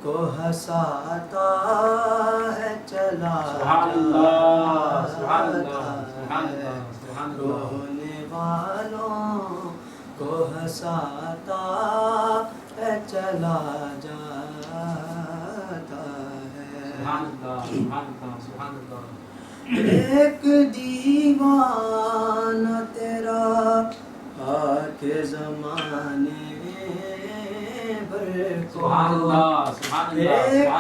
کو ہنساتا ہے چلا جاتا ہے، رونے والوں کو ہنساتا ہے چلا جاتا ہے۔ ایک دیوانہ تیرا آ کے زمانے بھر کو، ایک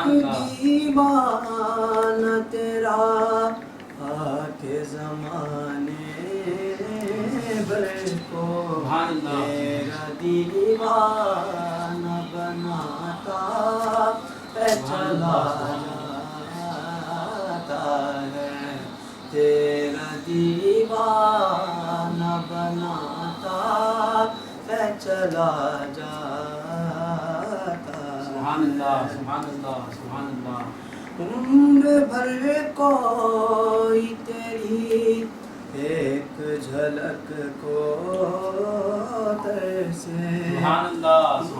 دیوانہ تیرا آ کے زمانے بھر کو تیرا دیوانہ بناتا ہے چلا جاتا ہے، تیرا دیوانہ بناتا ہے چلا جاتا ہے۔ عمر بھر کوئی تیری ایک جھلک کو ترسے،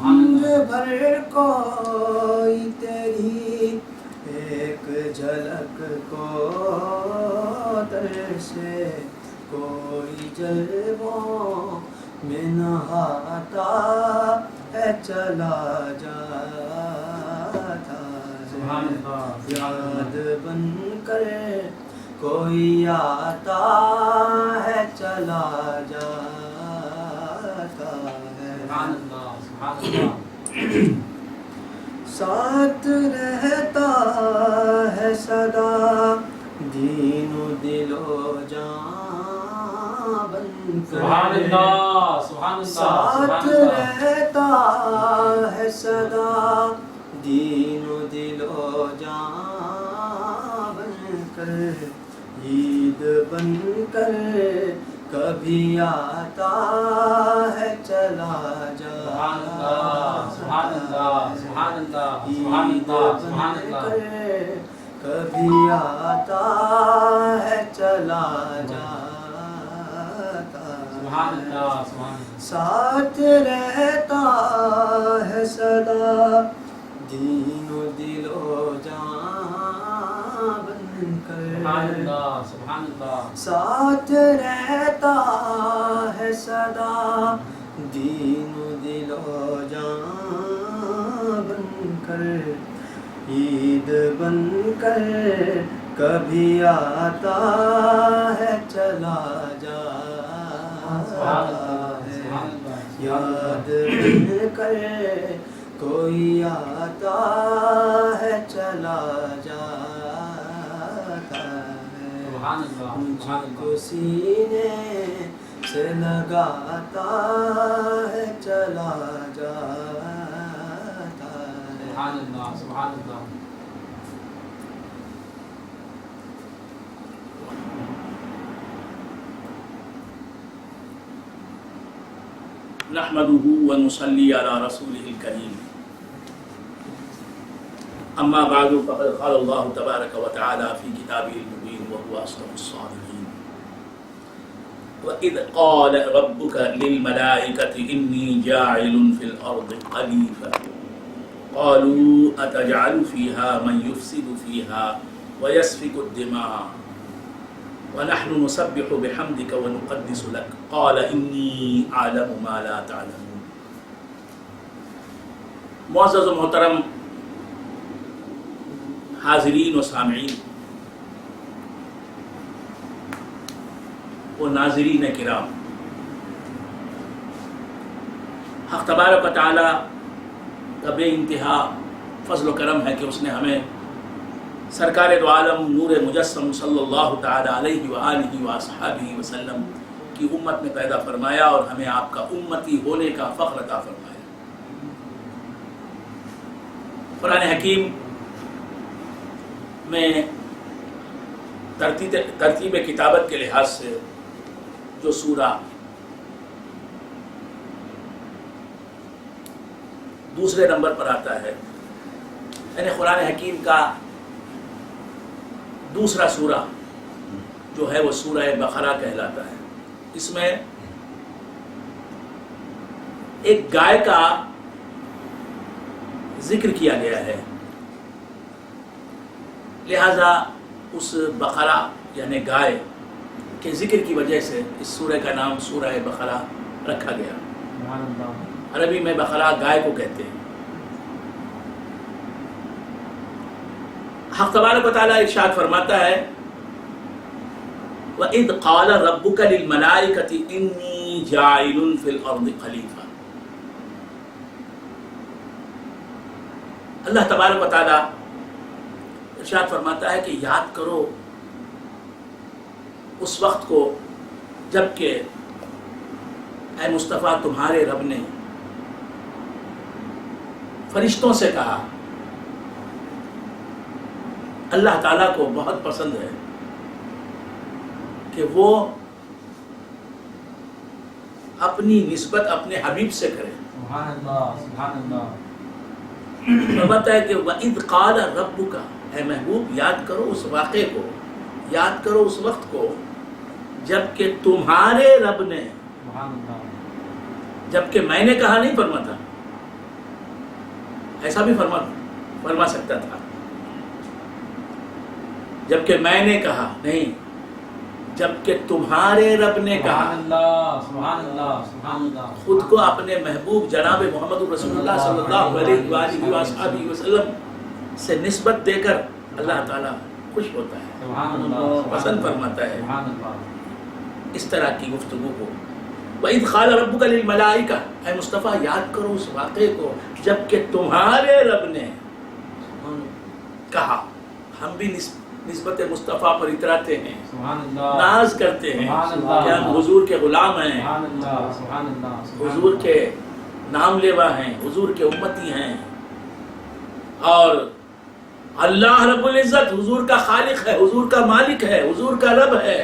عمر بھر کوئی تیری ایک جھلک کو ترسے، کوئی جلووں میں نہاتا ہے چلا جاتا ہے، یاد بن کر کوئی آتا ہے چلا جاتا ہے، ساتھ رہتا ہے سدا دین و دل و جان بن کر، ساتھ رہتا ہے سدا دین و دل و جان بن کر، عید بن کر کبھی آتا ہے چلا جاتا ہے، عید بن کر کبھی آتا ہے چلا جاتا ہے، ساتھ رہتا ہے سدا دین و دل و جان بن کر، ساتھ رہتا ہے سدا دین و دل و جان بن کر، عید بن کر کبھی آتا ہے چلا جاتا ہے، یاد بن کر کوئی آتا ہے چلا جاتا ہے، مجھ کو سینے سے لگاتا ہے چلا جاتا ہے۔ نحمده ونصلي على رسوله الكريم، اما بعد فقد قال الله تبارك وتعالى في كتابه المبين وهو اصدق الصادقين، وإذ قال ربك للملائكة إني جاعل في الأرض خليفة قالوا أتجعل فيها من يفسد فيها ويسفك الدماء ونحن نسبح بحمدك ونقدس لك قال إني أعلم ما لا تعلمون۔ معزز و محترم حاضرین و سامعین و ناظرین کرام، حق تبارک و تعالی کا بے انتہا فضل و کرم ہے کہ اس نے ہمیں سرکار دو عالم نور مجسم صلی اللہ تعالی علیہ وآلہ وصحبہ وسلم کی امت میں پیدا فرمایا اور ہمیں آپ کا امتی ہونے کا فخر عطا فرمایا۔ قرآن حکیم میں ترتیب کتابت کے لحاظ سے جو سورہ دوسرے نمبر پر آتا ہے، یعنی قرآن حکیم کا دوسرا سورہ جو ہے وہ سورہ بقرہ کہلاتا ہے۔ اس میں ایک گائے کا ذکر کیا گیا ہے لہذا اس بقرہ یعنی گائے کے ذکر کی وجہ سے اس سورہ کا نام سورہ بقرہ رکھا گیا. سبحان اللہ. عربی میں بقرہ گائے کو کہتے ہیں. حق تبارک و تعالیٰ ارشاد فرماتا ہے وَإِذْ قَالَ رَبُّكَ لِلْمَلَائِكَةِ إِنِّي جَاعِلٌ فِي الْأَرْضِ خَلِيفَةً. اللہ تبارک و تعالیٰ ارشاد فرماتا ہے کہ یاد کرو اس وقت کو جب کہ اے مصطفیٰ تمہارے رب نے فرشتوں سے کہا. اللہ تعالیٰ کو بہت پسند ہے کہ وہ اپنی نسبت اپنے حبیب سے کرے. سبحان اللہ. سبحان اللہ. فرماتا ہے کہ وَإِذْ قَالَ رَبُّكَ، اے محبوب یاد کرو اس واقعے کو، یاد کرو اس وقت کو جب کہ تمہارے رب نے، سبحان اللہ. جب کہ میں نے کہا نہیں فرماتا، ایسا بھی فرما سکتا تھا. جب کہ میں نے کہا نہیں، جب کہ تمہارے رب نے کہا. سبحان اللہ. سبحان اللہ. سبحان اللہ. خود کو اپنے محبوب جناب محمد رسول اللہ صلی اللہ علیہ وآلہ وآلہ وسلم سے نسبت دے کر اللہ تعالیٰ خوش ہوتا ہے، سبحان اللہ. پسند فرماتا ہے سبحان اللہ. اس طرح کی گفتگو کو. وَإِذْ قَالَ رَبُّكَ لِلْمَلَائِكَةِ، اے مصطفیٰ یاد کرو اس واقعے کو جب کہ تمہارے رب نے کہا. ہم بھی نسبت مصطفیٰ پر اتراتے ہیں، سبحان اللہ. ناز کرتے ہیں سبحان اللہ. کہ ہم حضور کے غلام ہیں، سبحان اللہ. سبحان اللہ. سبحان حضور کے نام لیوا ہیں، حضور کے امتی ہیں، اور اللہ رب العزت حضور کا خالق ہے، حضور کا مالک ہے، حضور کا رب ہے،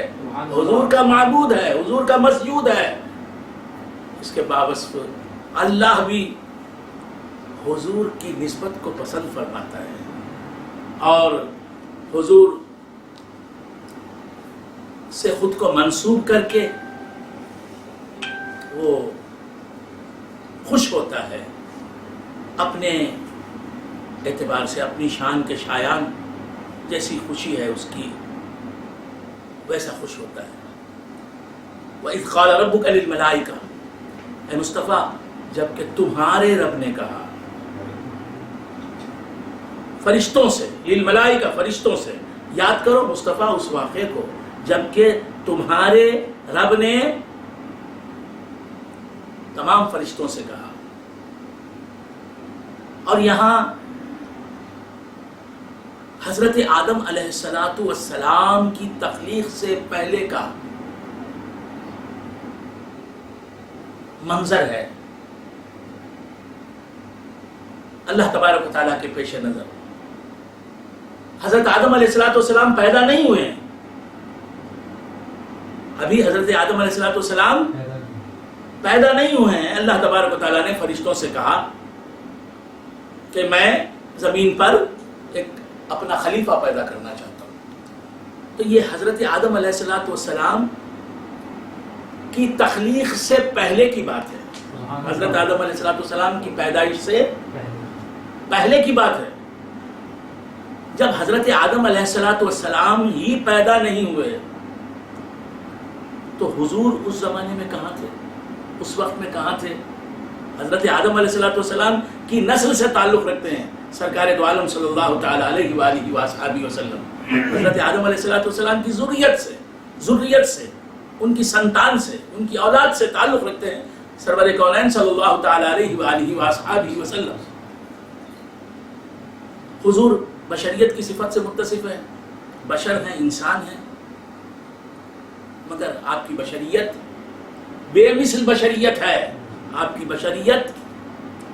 حضور کا معبود ہے، حضور کا مسجود ہے. اس کے باوجود اللہ بھی حضور کی نسبت کو پسند فرماتا ہے اور حضور سے خود کو منسوب کر کے وہ خوش ہوتا ہے. اپنے اعتبار سے اپنی شان کے شایان جیسی خوشی ہے اس کی ویسا خوش ہوتا ہے. وَإِذْ قَالَ رَبُّكَ لِلْمَلَائِكَةِ، اے مصطفیٰ جب کہ تمہارے رب نے کہا فرشتوں سے، للملائکہ فرشتوں سے. یاد کرو مصطفیٰ اس واقعے کو جب کہ تمہارے رب نے تمام فرشتوں سے کہا. اور یہاں حضرت آدم علیہ السلام کی تخلیق سے پہلے کا منظر ہے اللہ تبارک و تعالیٰ کے پیش نظر. حضرت آدم علیہ السلام پیدا نہیں ہوئے ہیں ابھی. حضرت آدم علیہ السلام پیدا نہیں ہوئے ہیں. اللہ تبارک و تعالیٰ نے فرشتوں سے کہا کہ میں زمین پر ایک اپنا خلیفہ پیدا کرنا چاہتا ہوں. تو یہ حضرت آدم علیہ السلام کی تخلیق سے پہلے کی بات ہے. حضرت آدم علیہ السلام کی پیدائش سے پہلے کی بات ہے. جب حضرت آدم علیہ السلام ہی پیدا نہیں ہوئے تو حضور اس زمانے میں کہاں تھے، اس وقت میں کہاں تھے؟ حضرت آدم علیہ السلام کی نسل سے تعلق رکھتے ہیں سرکار دو عالم صلی اللہ تعالی علیہ وآلہ وآلہ وسلم. حضرت آدم علیہ السلام کی ذریت سے ان کی سنتان سے، ان کی اولاد سے تعلق رکھتے ہیں سرور کونین صلی اللہ تعالی علیہ وآلہ وآلہ وسلم. حضور بشریت کی صفت سے متصف ہے، بشر ہیں، انسان ہیں، مگر آپ کی بشریت بے مثل بشریت ہے. آپ کی بشریت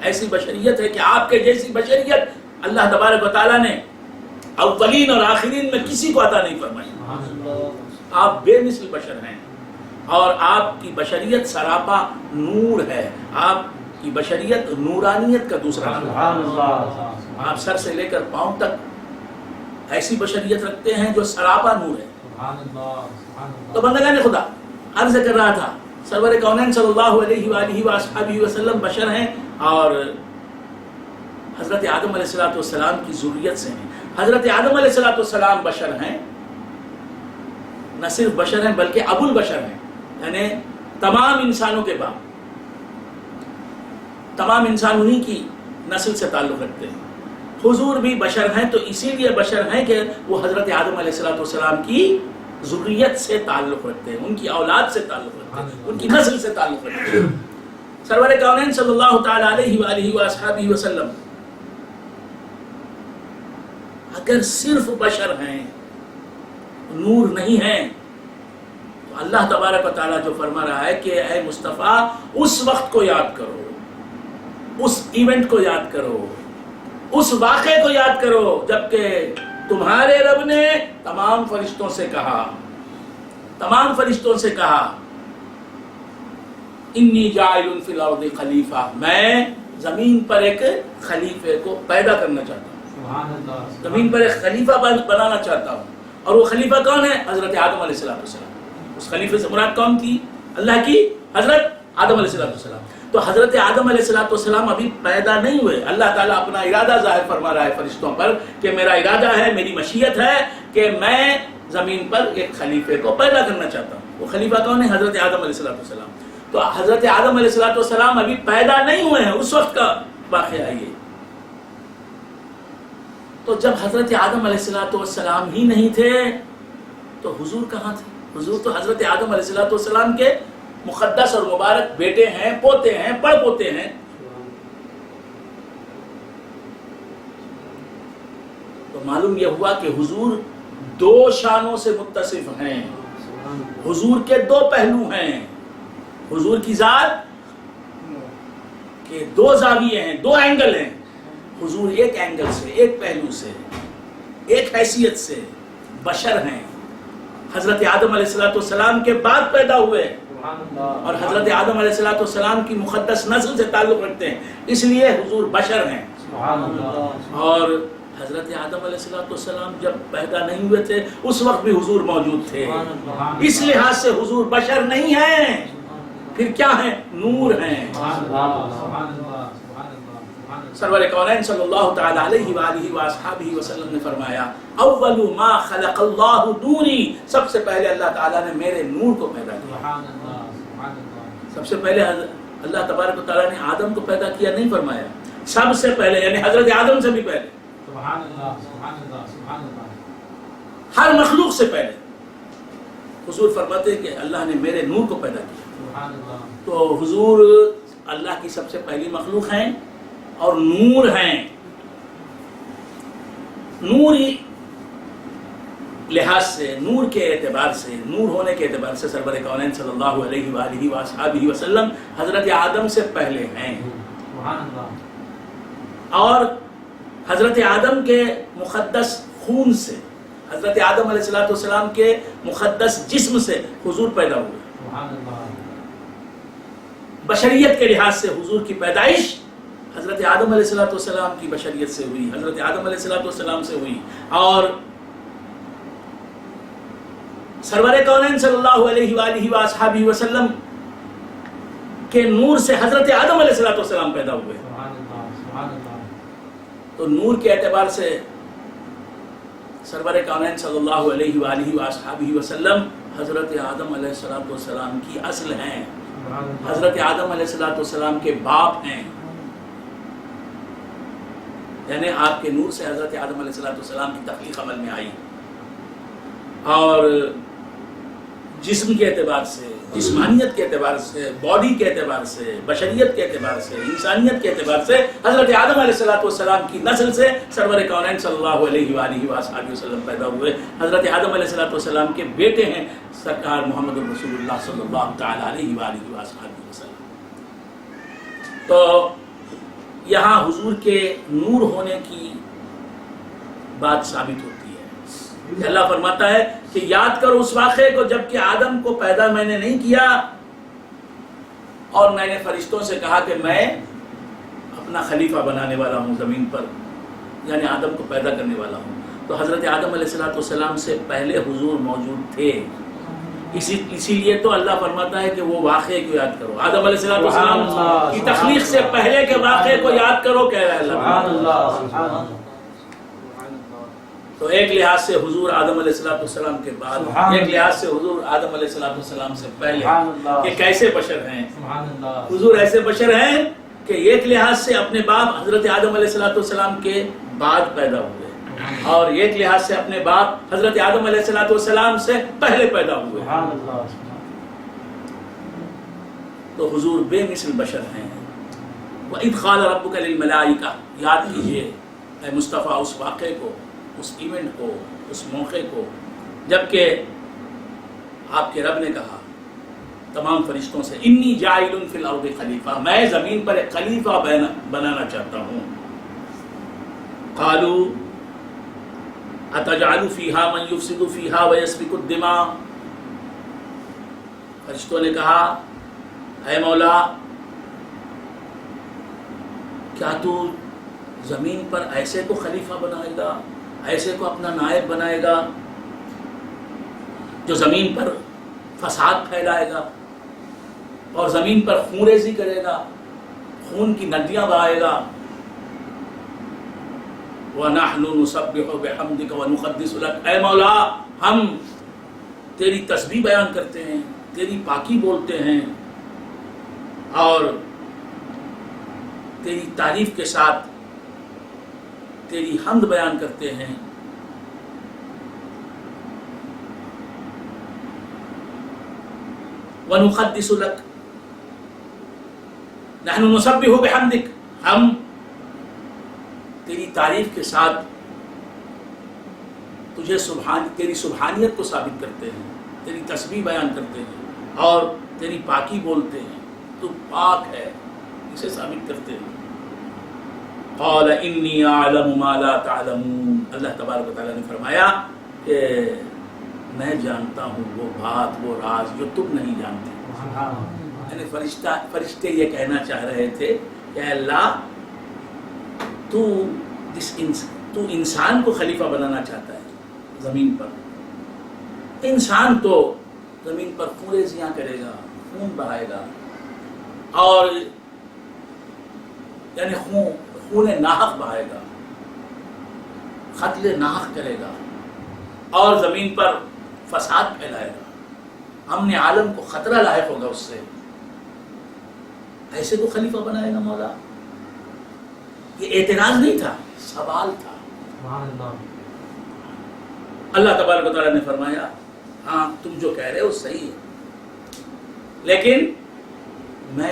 ایسی بشریت ہے کہ آپ کے جیسی بشریت اللہ تبارک و تعالیٰ نے اولین اور آخرین میں کسی کو عطا نہیں فرمائی. آپ بے مثل بشر ہیں اور آپ کی بشریت سراپا نور ہے. آپ کی بشریت نورانیت کا دوسرا نام. آپ سر سے لے کر پاؤں تک ایسی بشریت رکھتے ہیں جو سراپا نور ہے. تو بندگان خدا عرض کر رہا تھا سرور کونین صلی اللہ علیہ وآلہ وسلم بشر ہیں اور حضرت آدم علیہ السلام کی ذریت سے ہیں. حضرت آدم علیہ السلام بشر ہیں، نہ صرف بشر ہیں بلکہ ابو البشر ہیں، یعنی تمام انسانوں کے باپ. تمام انسان انہی کی نسل سے تعلق رکھتے ہیں. حضور بھی بشر ہیں، تو اسی لیے بشر ہیں کہ وہ حضرت آدم علیہ السلام کی ذریت سے تعلق رکھتے ہیں، ان کی اولاد سے تعلق رکھتے ہیں، ان کی نسل سے تعلق رکھتے ہیں. سرور کونین صلی اللہ تعالی علیہ وآلہ وآصحابہ وسلم اگر صرف بشر ہیں، نور نہیں ہیں، تو اللہ تبارک و تعالیٰ جو فرما رہا ہے کہ اے مصطفیٰ اس وقت کو یاد کرو، اس ایونٹ کو یاد کرو، اس واقعے کو یاد کرو جبکہ تمہارے رب نے تمام فرشتوں سے کہا، تمام فرشتوں سے کہا انی جاعل فی الارض خلیفہ، میں زمین پر ایک خلیفے کو پیدا کرنا چاہتا ہوں، زمین پر ایک خلیفہ بنانا چاہتا ہوں. اور وہ خلیفہ کون ہے؟ حضرت آدم علیہ السلام. اس خلیفے سے مراد کون تھی؟ اللہ کی حضرت آدم علیہ السلام. تو حضرت آدم علیہ السلام ابھی پیدا نہیں ہوئے. اللہ تعالیٰ اپنا ارادہ ظاہر فرما رہا ہے فرشتوں پر کہ میرا ارادہ ہے، میری مشیت ہے کہ میں زمین پر ایک خلیفے کو پیدا کرنا چاہتا ہوں. وہ خلیفہ کون ہے؟ حضرت آدم علیہ السلام. تو حضرت آدم علیہ السلام ابھی پیدا نہیں ہوئے ہیں، اس وقت کا واقعہ ہے یہ. تو جب حضرت آدم علیہ السلام ہی نہیں تھے تو حضور کہاں تھے؟ حضور تو حضرت آدم علیہ السلام کے مقدس اور مبارک بیٹے ہیں، پوتے ہیں، پڑ پوتے ہیں. تو معلوم یہ ہوا کہ حضور دو شانوں سے متصف ہیں، حضور کے دو پہلو ہیں. حضور کی ذات کے دو زاویے ہیں، دو اینگل ہیں. حضور ایک اینگل سے، ایک پہلو سے، ایک حیثیت سے بشر ہیں، حضرت آدم علیہ السلام کے بعد پیدا ہوئے اور حضرت آدم علیہ السلام کی مقدس نسل سے تعلق رکھتے ہیں، اس لیے حضور بشر ہیں. اور حضرت آدم علیہ السلام جب پیدا نہیں ہوئے تھے اس وقت بھی حضور موجود تھے. اس لحاظ سے حضور بشر نہیں ہیں، پھر کیا ہیں؟ نور ہیں. سرور کونین صلی اللہ تعالی علیہ وآلہ وآصحابہ وسلم نے فرمایا اول ما خلق اللہ نوری، سب سے پہلے اللہ تعالیٰ نے میرے نور کو پیدا کیا. سب سے پہلے اللہ تبارک و تعالیٰ نے آدم کو پیدا کیا نہیں فرمایا، سب سے پہلے یعنی حضرت آدم سے بھی پہلے، ہر مخلوق سے پہلے حضور فرماتے ہیں کہ اللہ نے میرے نور کو پیدا کیا. تو حضور اللہ کی سب سے پہلی مخلوق ہیں اور نور ہیں. نوری لحاظ سے، نور کے اعتبار سے، نور ہونے کے اعتبار سے سرور کونین صلی اللہ علیہ وآلہ وآصحابہ وسلم حضرت آدم سے پہلے ہیں. اور حضرت آدم کے مقدس خون سے، حضرت آدم علیہ السلام کے مقدس جسم سے حضور پیدا ہوئے. بشریت کے لحاظ سے حضور کی پیدائش حضرت آدم علیہ السلام کی بشریت سے ہوئی، حضرت آدم علیہ السلام سے ہوئی. اور سرور کونین صلی اللہ علیہ وآلہ وآصحابہ وسلم کے نور سے حضرت آدم علیہ السلام پیدا ہوئے. تو نور کے اعتبار سے سرور کونین صلی اللہ علیہ وآلہ وآصحابہ وسلم حضرت آدم علیہ السلام کی اصل ہیں، حضرت آدم علیہ السلام کے باپ ہیں. یعنی آپ کے نور سے حضرت آدم علیہ السلام کی تخلیق عمل میں آئی. اور جسم کے اعتبار سے، جسمانیت کے اعتبار سے، باڈی کے اعتبار سے، بشریت کے اعتبار سے، انسانیت کے اعتبار سے حضرت آدم علیہ السلام کی نسل سے سرور کونین صلی اللہ علیہ وآلہ وآصحابہ وسلم پیدا ہوئے. حضرت آدم علیہ السلام کے بیٹے ہیں سرکار محمد رسول اللہ صلی اللہ تعالی علیہ وآلہ وآصحابہ وسلم. تو یہاں حضور کے نور ہونے کی بات ثابت ہوتی ہے کہ اللہ فرماتا ہے کہ یاد کرو اس واقعے کو جب کہ آدم کو پیدا میں نے نہیں کیا اور میں نے فرشتوں سے کہا کہ میں اپنا خلیفہ بنانے والا ہوں زمین پر، یعنی آدم کو پیدا کرنے والا ہوں. تو حضرت آدم علیہ السلام سے پہلے حضور موجود تھے اسی لیے تو اللہ فرماتا ہے کہ وہ واقعے کو یاد کرو. آدم علیہ السلام کی تخلیق سے پہلے کے واقعے کو یاد کرو کہہ رہا ہے سبحان اللہ. اللہ سبحان اللہ. تو ایک لحاظ سے حضور آدم علیہ السلام کے بعد، سبحان ایک اللہ. لحاظ سے حضور آدم علیہ السلام سے پہلے سبحان اللہ. کہ کیسے بشر ہیں. سبحان اللہ. حضور ایسے بشر ہیں کہ ایک لحاظ سے اپنے باپ حضرت آدم علیہ السلام کے بعد پیدا ہوئے، اور ایک لحاظ سے اپنے باپ حضرت آدم علیہ السلام سے پہلے پیدا ہوئے. سبحان اللہ. تو حضور بے مثل بشر ہیں. وَإِذْ قَالَ رَبُّكَ لِلْمَلَائِكَةِ، یاد کیجئے اے مصطفیٰ اس واقعے کو، اس ایونٹ کو، اس موقع کو جبکہ آپ کے رب نے کہا تمام فرشتوں سے انی جاعل فی الارض خلیفہ، میں زمین پر ایک خلیفہ بنانا چاہتا ہوں. قالوا اتجعل فیہا من یفسد فیہا ویسفک الدماء، فرشتوں نے کہا اے مولا کیا تو زمین پر ایسے کو خلیفہ بنائے گا، ایسے کو اپنا نائب بنائے گا جو زمین پر فساد پھیلائے گا اور زمین پر خون ریزی کرے گا، خون کی ندیاں بہائے گا. وَنَحْنُ نُسَبِّحُ بِحَمْدِكَ وَنُقَدِّسُ لَكَ، اے مولا ہم تیری تسبیح بیان کرتے ہیں، تیری پاکی بولتے ہیں اور تیری تعریف کے ساتھ تیری حمد بیان کرتے ہیں. وَنُقَدِّسُ لَكَ، نحن نسبح بحمدک، ہم تیری تعریف کے ساتھ تجھے تیری سبحانیت کو ثابت کرتے ہیں، تیری تسبیح بیان کرتے ہیں اور تیری پاکی بولتے ہیں. تو پاک ہے اسے ثابت کرتے ہیں. قال انی اعلم ما لا تعلمون، اللہ تبارک و تعالیٰ نے فرمایا کہ میں جانتا ہوں وہ بات، وہ راز جو تم نہیں جانتے. یعنی فرشتے یہ کہنا چاہ رہے تھے کہ اللہ تو انسان کو خلیفہ بنانا چاہتا ہے زمین پر. انسان تو زمین پر خون ریزیاں کرے گا، خون بہائے گا اور یعنی خون ناحق بہائے گا، قتل ناحق کرے گا اور زمین پر فساد پھیلائے گا. امن عالم کو خطرہ لاحق ہوگا اس سے. ایسے کو خلیفہ بنائے گا مولا؟ یہ اعتراض نہیں تھا، سوال تھا. اللہ تبارک و تعالیٰ نے فرمایا ہاں تم جو کہہ رہے ہو صحیح ہے، لیکن میں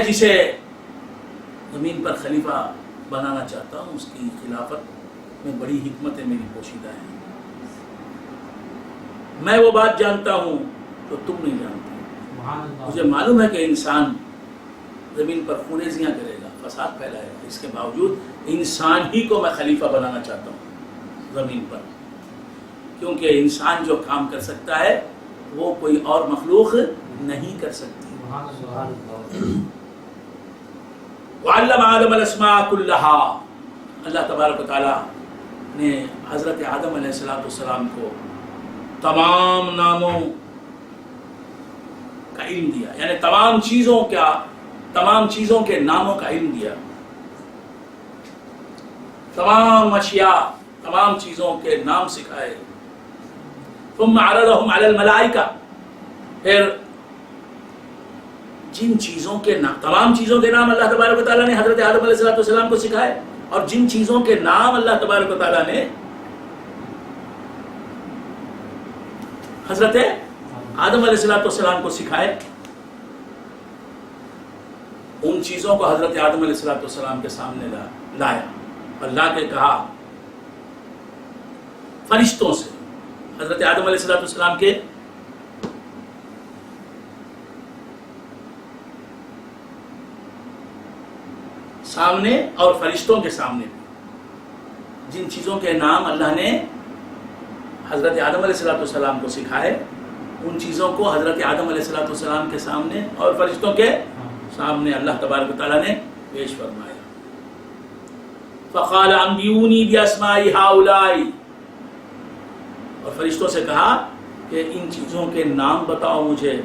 جسے زمین پر خلیفہ بنانا چاہتا ہوں اس کی خلافت میں بڑی حکمتیں میری پوشیدہ ہیں. میں وہ بات جانتا ہوں جو تم نہیں جانتے. مجھے معلوم ہے کہ انسان زمین پر خونریزیاں کرے گا، فساد پھیلائے گا، اس کے باوجود انسان ہی کو میں خلیفہ بنانا چاہتا ہوں زمین پر، کیونکہ انسان جو کام کر سکتا ہے وہ کوئی اور مخلوق نہیں کر سکتی. وعلم آدم الاسماء كلها، اللہ تبارک و تعالیٰ نے حضرت آدم علیہ السلام کو تمام ناموں کا علم دیا، یعنی تمام چیزوں کے ناموں کا علم دیا. تمام اشیاء، تمام چیزوں کے نام سکھائے. ثم عرضهم على الملائکہ، پھر جن چیزوں کے تمام چیزوں کے نام اللہ تبارک و تعالیٰ نے حضرت آدم علیہ السلام کو سکھائے، اور جن چیزوں کے نام اللہ تبارک و تعالیٰ نے حضرت آدم علیہ السلام کو سکھائے، ان چیزوں کو حضرت آدم علیہ السلام کے سامنے لایا اور لا کے کہا فرشتوں سے، حضرت آدم علیہ السلام کے سامنے اور فرشتوں کے سامنے جن چیزوں کے نام اللہ نے حضرت آدم علیہ السلام کو سکھائے، ان چیزوں کو حضرت آدم علیہ السلام کے سامنے اور فرشتوں کے سامنے اللہ تبارک و تعالیٰ نے پیش فرمایا. فقال انبئونی باسماء هؤلاء، اور فرشتوں سے کہا کہ ان چیزوں کے نام بتاؤ مجھے،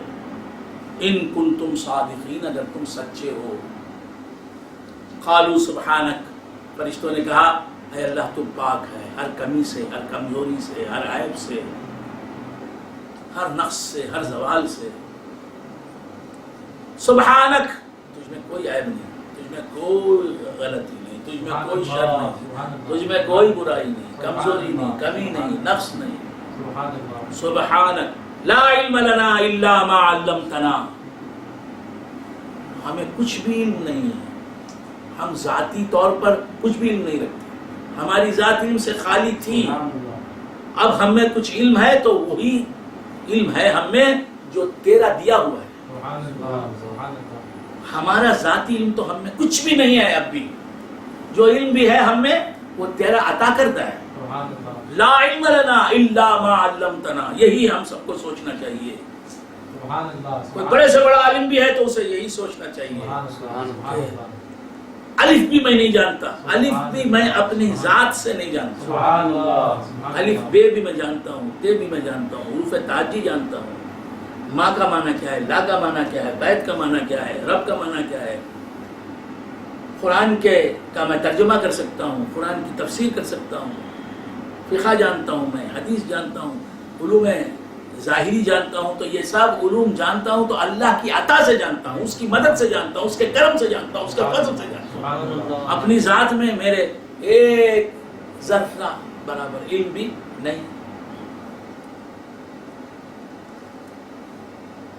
ان کنتم صادقین، اگر تم سچے ہو۔ قالوا سبحانک، فرشتوں نے کہا اے اللہ تو پاک ہے ہر کمی سے، ہر کمزوری سے، ہر عیب سے، ہر نقص سے، ہر زوال سے۔ سبحانک، تجھ میں کوئی عیب نہیں، تجھ میں کوئی غلطی نہیں، تجھ میں کوئی شر نہیں، تجھ میں کوئی برائی نہیں، کمزوری نہیں، کمی نہیں، نقص نہیں۔ سبحانک لا علم لنا الا ما علمتنا، ہمیں کچھ بھی علم نہیں ہے، ہم ذاتی طور پر کچھ بھی علم نہیں رکھتے، ہماری ذات علم سے خالی تھی، اب ہم میں کچھ علم ہے تو وہی علم ہے ہم میں جو تیرا دیا ہوا ہے۔ ہمارا ذاتی علم تو ہم میں کچھ بھی نہیں ہے، اب بھی جو علم بھی ہے ہم میں وہ تیرا عطا کرتا ہے۔ لا علم لنا الا ما علمتنا، یہی ہم سب کو سوچنا چاہیے۔ کوئی بڑے سے بڑا عالم بھی ہے تو اسے یہی سوچنا چاہیے، الف بھی میں نہیں جانتا، الف بھی میں اپنی ذات سے نہیں جانتا، الف بے بھی میں جانتا ہوں، تے بھی میں جانتا ہوں، حروف تاجی جانتا ہوں، ماں کا معنی کیا ہے، لا کا معنی کیا ہے، بیت کا معنی کیا ہے، رب کا معنی کیا ہے، قرآن کا میں ترجمہ کر سکتا ہوں، قرآن کی تفسیر کر سکتا ہوں، فقہ جانتا ہوں، میں حدیث جانتا ہوں، علوم ظاہری جانتا ہوں، تو یہ سب علوم جانتا ہوں تو اللہ کی عطا سے جانتا ہوں، اس کی مدد سے جانتا ہوں، اس کے کرم سے جانتا ہوں، اس کے فضل سے جانتا ہوں۔ اپنی ذات میں میرے ایک ذرہ برابر علم بھی نہیں۔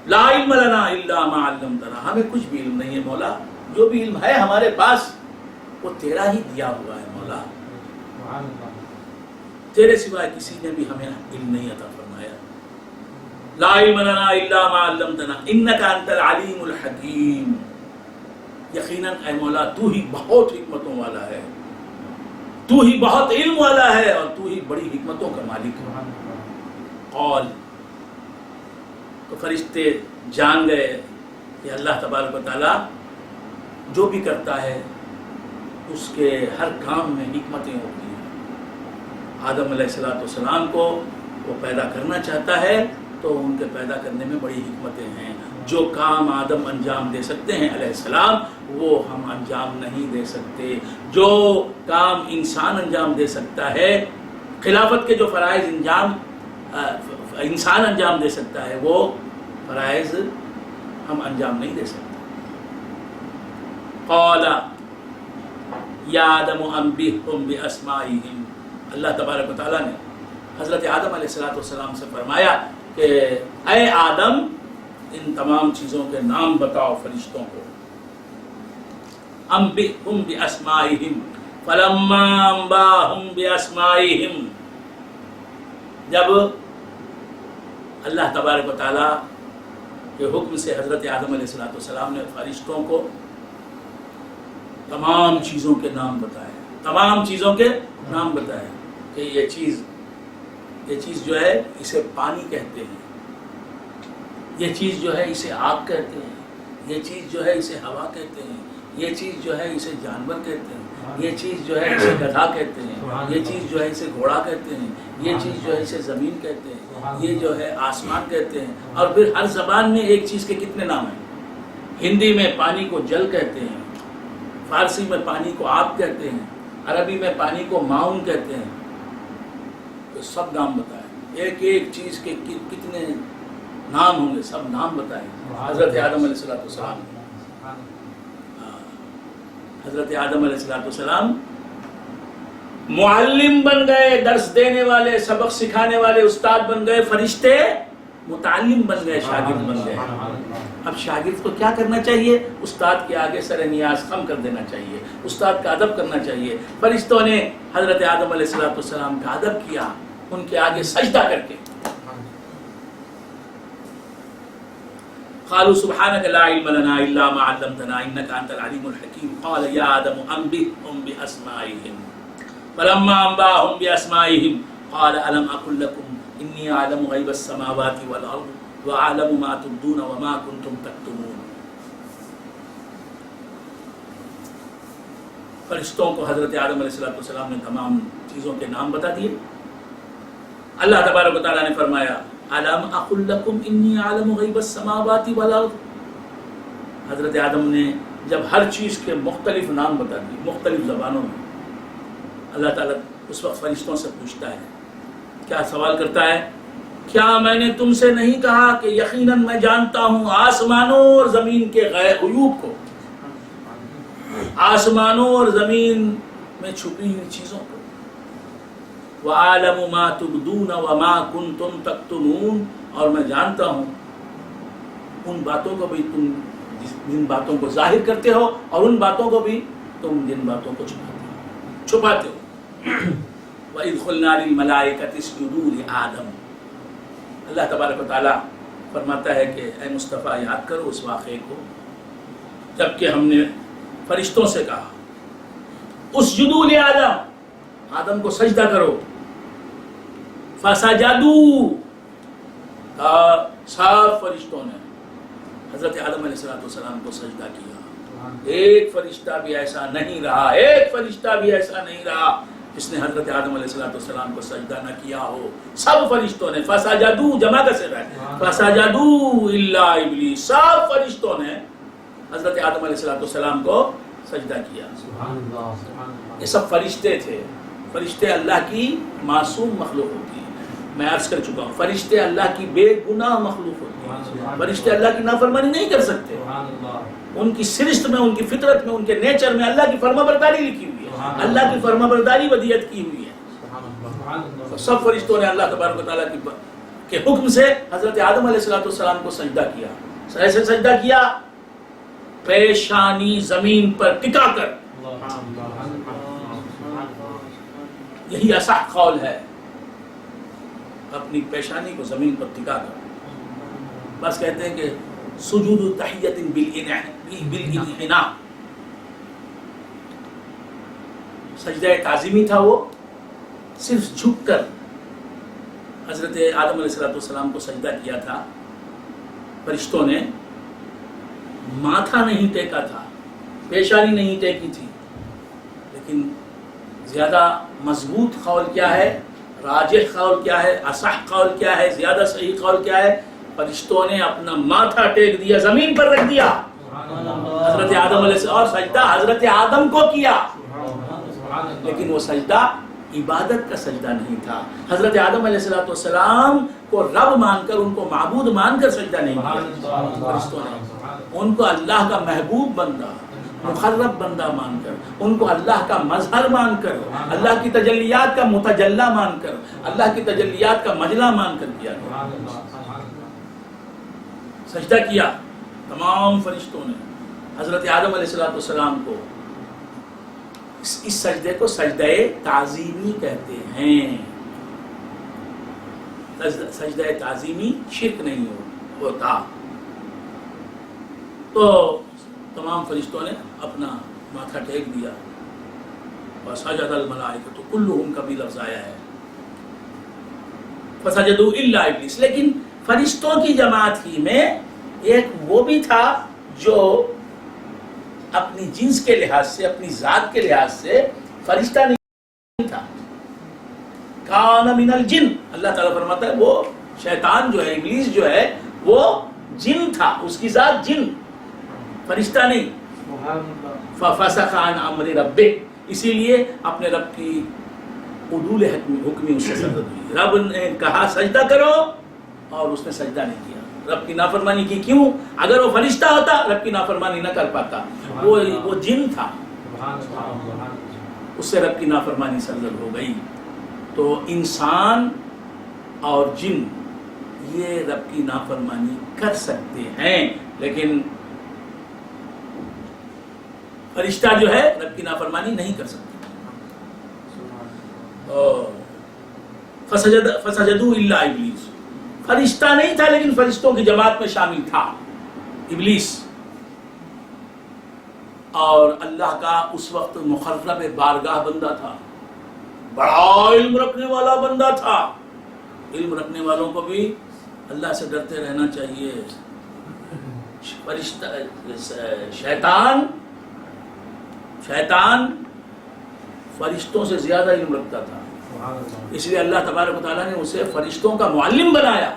لا علم لنا الا ما علمتنا، ہمیں کچھ بھی علم نہیں ہے مولا، جو بھی علم ہے ہمارے پاس وہ تیرا ہی دیا ہوا ہے مولا، تیرے سوائے کسی نے بھی ہمیں علم نہیں عطا فرمایا۔ لا علم لنا الا ما علمتنا انک انت العلیم الحکیم، یقیناً اے مولا تو ہی بہت حکمتوں والا ہے، تو ہی بہت علم والا ہے، اور تو ہی بڑی حکمتوں کا مالک ہے۔ قال، تو فرشتے جان گئے کہ اللہ تبارک و تعالی جو بھی کرتا ہے اس کے ہر کام میں حکمتیں ہوتی ہیں۔ آدم علیہ السلام کو وہ پیدا کرنا چاہتا ہے تو ان کے پیدا کرنے میں بڑی حکمتیں ہیں۔ جو کام آدم انجام دے سکتے ہیں علیہ السلام وہ ہم انجام نہیں دے سکتے، جو کام انسان انجام دے سکتا ہے، خلافت کے جو فرائض انسان انجام دے سکتا ہے وہ فرائض ہم انجام نہیں دے سکتے۔ قال یا آدم انبئہم باسمائہم، اللہ تبارک و تعالیٰ نے حضرت آدم علیہ السلام سے فرمایا کہ اے آدم ان تمام چیزوں کے نام بتاؤ فرشتوں کو۔ انبئہم باسمائہم فلما انباہم باسمائہم، جب اللہ تبارک و تعالیٰ کے حکم سے حضرت آدم علیہ السلام نے فرشتوں کو تمام چیزوں کے نام بتائے، تمام چیزوں کے نام بتائے کہ یہ چیز جو ہے اسے پانی کہتے ہیں، یہ چیز جو ہے اسے آگ کہتے ہیں، یہ چیز جو ہے اسے ہوا کہتے ہیں، یہ چیز جو ہے اسے جانور کہتے ہیں، یہ چیز جو ہے اسے گدھا کہتے ہیں، یہ چیز جو ہے اسے گھوڑا کہتے ہیں، یہ چیز جو ہے اسے زمین کہتے ہیں، یہ جو ہے آسمان کہتے ہیں۔ اور پھر ہر زبان میں ایک چیز کے کتنے نام ہیں؟ ہندی میں پانی کو جل کہتے ہیں، فارسی میں پانی کو آب کہتے ہیں، عربی میں پانی کو معاون کہتے ہیں۔ تو سب نام بتائے، ایک ایک چیز کے کتنے نام ہوں گے، سب نام بتائے حضرت آدم علیہ السلام۔ حضرت آدم علیہ السلام معلم بن گئے، درس دینے والے، سبق سکھانے والے استاد بن گئے، فرشتے متعلم بن گئے، شاگرد بن گئے۔ اب شاگرد کو کیا کرنا چاہیے؟ استاد کے آگے سر نیاز خم کر دینا چاہیے، استاد کا ادب کرنا چاہیے۔ فرشتوں نے حضرت آدم علیہ السلام کا ادب کیا، ان کے آگے سجدہ کر کے۔ قالوا سبحانك لا علم لنا الا ما علمتنا انك انت العليم الحكيم قال يا آدم انبئهم باسمائهم فلما انباهم باسمائهم قال الم اقل لكم اني اعلم غيب السماوات والارض واعلم ما تبدون وما كنتم تكتمون۔ فرشتوں کو حضرت آدم علیہ السلام نے تمام چیزوں کے نام بتا دیے، اللہ تبارک و تعالیٰ نے فرمایا الم اقل لکم انی اعلم غیب السماوات والارض. حضرت آدم نے جب ہر چیز کے مختلف نام بتا دیے مختلف زبانوں میں، اللہ تعالیٰ اس وقت فرشتوں سے پوچھتا ہے، کیا سوال کرتا ہے؟ کیا میں نے تم سے نہیں کہا کہ یقیناً میں جانتا ہوں آسمانوں اور زمین کے غیوب کو، آسمانوں اور زمین میں چھپی ہوئی چیزوں کو، وَأَعْلَمُ مَا تُبْدُونَ وَمَا كُنْتُمْ تَكْتُمُونَ، اور میں جانتا ہوں ان باتوں کو بھی تم جن باتوں کو ظاہر کرتے ہو اور ان باتوں کو بھی تم جن باتوں کو چھپاتے ہو. وَإِذْ قُلْنَا لِلْمَلَائِكَةِ اسْجُدُوا لِآدَمَ. اللہ تبارک و تعالیٰ فرماتا ہے کہ اے مصطفیٰ یاد کرو اس واقعے کو جب کہ ہم نے فرشتوں سے کہا اسجدوا لآدم، آدم کو سجدہ کرو. فسجدوا، سب فرشتوں نے حضرت آدم علیہ السلام کو سجدہ کیا. ایک فرشتہ بھی ایسا نہیں رہا، ایک فرشتہ بھی ایسا نہیں رہا جس نے حضرت آدم علیہ السلام کو سجدہ نہ کیا ہو. سب فرشتوں نے فسجدوا، جمع کیسے رہے، فسجدوا الا ابلیس، سب فرشتوں نے حضرت آدم علیہ السلام کو سجدہ کیا. یہ سب فرشتے تھے. فرشتے اللہ کی معصوم مخلوق ہوتی ہے. میں عرض کر چکا ہوں فرشتے اللہ کی بے گناہ مخلوق ہوتی ہیں. فرشتے اللہ کی نافرمانی نہیں کر سکتے. ان کی سرشت میں، ان کی فطرت میں، ان کے نیچر میں اللہ کی فرما برداری لکھی ہوئی ہے، اللہ کی فرما برداری ودیت کی ہوئی ہے. تو سب فرشتوں نے اللہ تبارک و تعالیٰ کے حکم سے حضرت آدم علیہ السلام کو سجدہ کیا. ایسے سجدہ کیا پیشانی زمین پر ٹکا کر. یہی اصح قول ہے، اپنی پیشانی کو زمین پر ٹکا کر. بس کہتے ہیں کہ سجود تحیت بالانحناء، سجدہ تعظیمی تھا. وہ صرف جھک کر حضرت آدم علیہ السلام کو سجدہ کیا تھا. فرشتوں نے ماتھا نہیں ٹیکا تھا، پیشانی نہیں ٹیکی تھی. لیکن زیادہ مضبوط قول کیا ہے، راجح قول کیا ہے، اصح قول کیا ہے، زیادہ صحیح قول کیا ہے؟ فرشتوں نے اپنا ماتھا ٹیک دیا، زمین پر رکھ دیا حضرت آدم علیہ السلام، اور سجدہ حضرت آدم کو کیا. لیکن وہ سجدہ عبادت کا سجدہ نہیں تھا. حضرت آدم علیہ السلام کو رب مان کر، ان کو معبود مان کر سجدہ نہیں کیا. فرشتوں نے ان کو اللہ کا محبوب بندہ، مقرب بندہ مان کر، ان کو اللہ کا مظہر مان کر، اللہ کی تجلیات کا متجلا مان کر، اللہ کی تجلیات کا مجلا مان کر کیا گیا. سجدہ کیا تمام فرشتوں نے حضرت آدم علیہ السلام کو. اس سجدے کو سجدہ تعظیمی کہتے ہیں. سجدہ تعظیمی شرک نہیں ہوتا. تو تمام فرشتوں نے اپنا ماتھا ٹیک دیا. فسجد الملائکۃ کلھم کا بھی لفظ آیا ہے فسجدوا الا ابلیس. لیکن فرشتوں کی جماعت ہی میں ایک وہ بھی تھا جو اپنی جنس کے لحاظ سے، اپنی ذات کے لحاظ سے فرشتہ نہیں تھا. کان من الجن، اللہ تعالیٰ فرماتا ہے وہ شیطان جو ہے، ابلیس جو ہے، وہ جن تھا، اس کی ذات جن، فرشتہ نہیں. ففسق عن امر ربہ، اسی لیے اپنے رب کی عدول حکمی اس سے صدر ہوئی. رب نے کہا سجدہ کرو اور اس نے سجدہ نہیں کیا. رب کی نافرمانی کی. کیوں؟ اگر وہ فرشتہ ہوتا رب کی نافرمانی نہ کر پاتا. وہ جن تھا، اس سے رب کی نافرمانی صدر ہو گئی. تو انسان اور جن یہ رب کی نافرمانی کر سکتے ہیں، لیکن فرشتہ جو ہے رب کی نافرمانی نہیں کر سکتا. فسجدوا الا ابلیس، فرشتہ نہیں تھا لیکن فرشتوں کی جماعت میں شامل تھا ابلیس. اور اللہ کا اس وقت مقرب بارگاہ بندہ تھا، بڑا علم رکھنے والا بندہ تھا. علم رکھنے والوں کو بھی اللہ سے ڈرتے رہنا چاہیے. فرشتہ شیطان فرشتوں سے زیادہ علم رکھتا تھا. اس لیے اللہ تبارک و تعالیٰ نے اسے فرشتوں کا معلم بنایا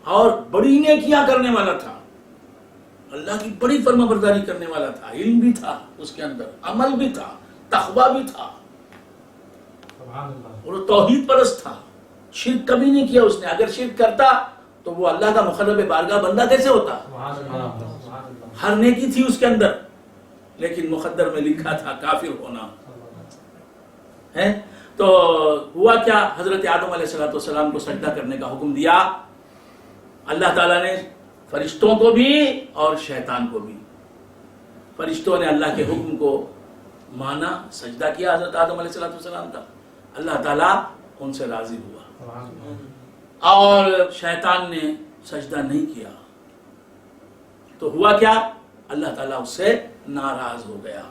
اور بڑی نیکیاں کرنے والا تھا، اللہ کی بڑی فرما برداری کرنے والا تھا، علم بھی تھا اس کے اندر، عمل بھی تھا، تقویٰ بھی تھا، اور وہ توحید پرست تھا، شرک کبھی نہیں کیا اس نے۔ اگر شرک کرتا تو وہ اللہ کا مقرب بارگاہ بندہ کیسے ہوتا؟ ہر نیکی تھی اس کے اندر، لیکن مقدر میں لکھا تھا کافر ہونا ہے۔ تو ہوا کیا، حضرت آدم علیہ السلام کو سجدہ کرنے کا حکم دیا اللہ تعالیٰ نے، فرشتوں کو بھی اور شیطان کو بھی۔ فرشتوں نے اللہ کے حکم کو مانا، سجدہ کیا حضرت آدم علیہ السلام کا، اللہ تعالیٰ ان سے راضی ہوا، اور شیطان نے سجدہ نہیں کیا تو ہوا کیا، اللہ تعالیٰ اس سے ناراض ہو گیا۔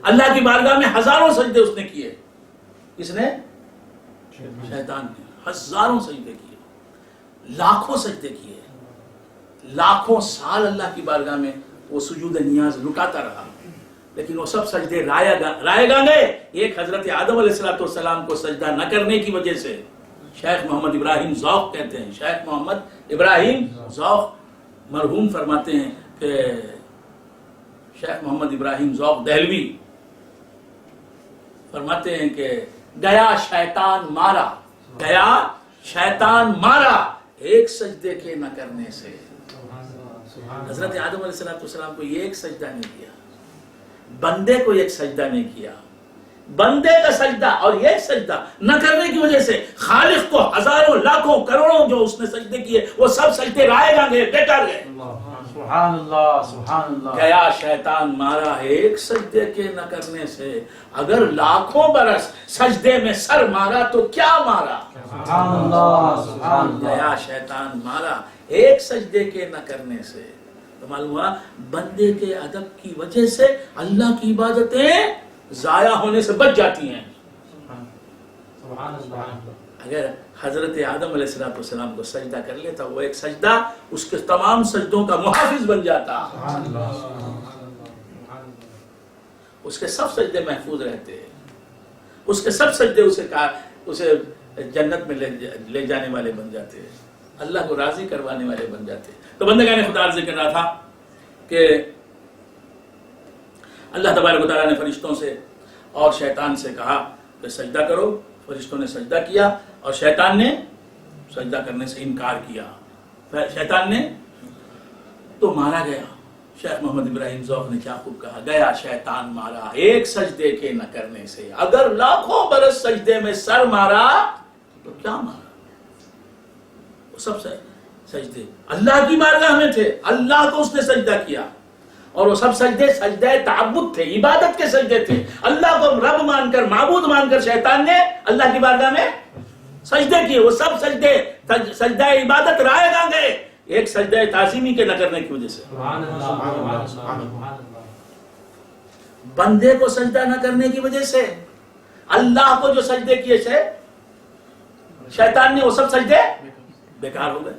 اللہ کی بارگاہ میں ہزاروں سجدے اس نے کیے، کس نے؟ شیطان نے ہزاروں سجدے کیے، لاکھوں سجدے کیے، لاکھوں سال اللہ کی بارگاہ میں وہ سجود نیاز لٹاتا رہا، لیکن وہ سب سجدے رائے گا گئے۔ ایک حضرت آدم علیہ السلام کو سجدہ نہ کرنے کی وجہ سے شیخ محمد ابراہیم ذوق کہتے ہیں، شیخ محمد ابراہیم ذوق مرحوم فرماتے ہیں کہ شیخ محمد ابراہیم ذوق دہلوی فرماتے ہیں کہ گیا شیطان مارا، گیا شیطان مارا ایک سجدے کے نہ کرنے سے۔ حضرت آدم علیہ السلام کو یہ ایک سجدہ نہیں کیا، بندے کو ایک سجدہ نہیں کیا، بندے کا سجدہ اور یہ سجدہ نہ کرنے کی وجہ سے خالق کو ہزاروں لاکھوں کروڑوں جو اس نے سجدے کیے وہ سب سجدے رائے گا گئے، بیکار گئے۔ سبحان اللہ سبحان اللہ۔ گیا شیطان مارا ایک سجدے کے نہ کرنے سے، اگر لاکھوں برس سجدے میں سر مارا تو کیا مارا؟ سبحان اللہ سبحان اللہ۔ گیا شیطان مارا ایک سجدے کے نہ کرنے سے۔ تو معلوم ہوا بندے کے ادب کی وجہ سے اللہ کی عبادتیں ضائع ہونے سے بچ جاتی ہیں۔ سبحان اللہ۔ اگر حضرت آدم علیہ السلام کو سجدہ کر لیتا، وہ ایک سجدہ اس کے تمام سجدوں کا محافظ بن جاتا، اس کے سب سجدے محفوظ رہتے، اس کے سب سجدے اسے جنت میں لے جانے والے بن جاتے، اللہ کو راضی کروانے والے بن جاتے۔ تو بندگان خدا عرض کر رہا تھا کہ اللہ تبارک و تعالیٰ نے فرشتوں سے اور شیطان سے کہا کہ سجدہ کرو، فرشتوں نے سجدہ کیا اور شیطان نے سجدہ کرنے سے انکار کیا، شیطان نے تو مارا گیا۔ شیخ محمد ابراہیم ذوق نے کیا خوب کہا، گیا شیطان مارا ایک سجدے کے نہ کرنے سے، اگر لاکھوں برس سجدے میں سر مارا تو کیا مارا؟ وہ سب سجدے اللہ کی بارگاہ میں تھے، اللہ کو اس نے سجدہ کیا، اور وہ سب سجدے سجدہ تعبد تھے، عبادت کے سجدے تھے، اللہ کو رب مان کر معبود مان کر شیطان نے اللہ کی بارگاہ میں سجدے کیے، وہ سب سجدے سجدہ عبادت رائے گا گئے ایک سجدہ تعظیمی کے نہ کرنے کی وجہ سے۔ بندے کو سجدہ نہ کرنے کی وجہ سے اللہ کو جو سجدے کیے تھے شیطان نے، وہ سب سجدے بیکار ہو گئے۔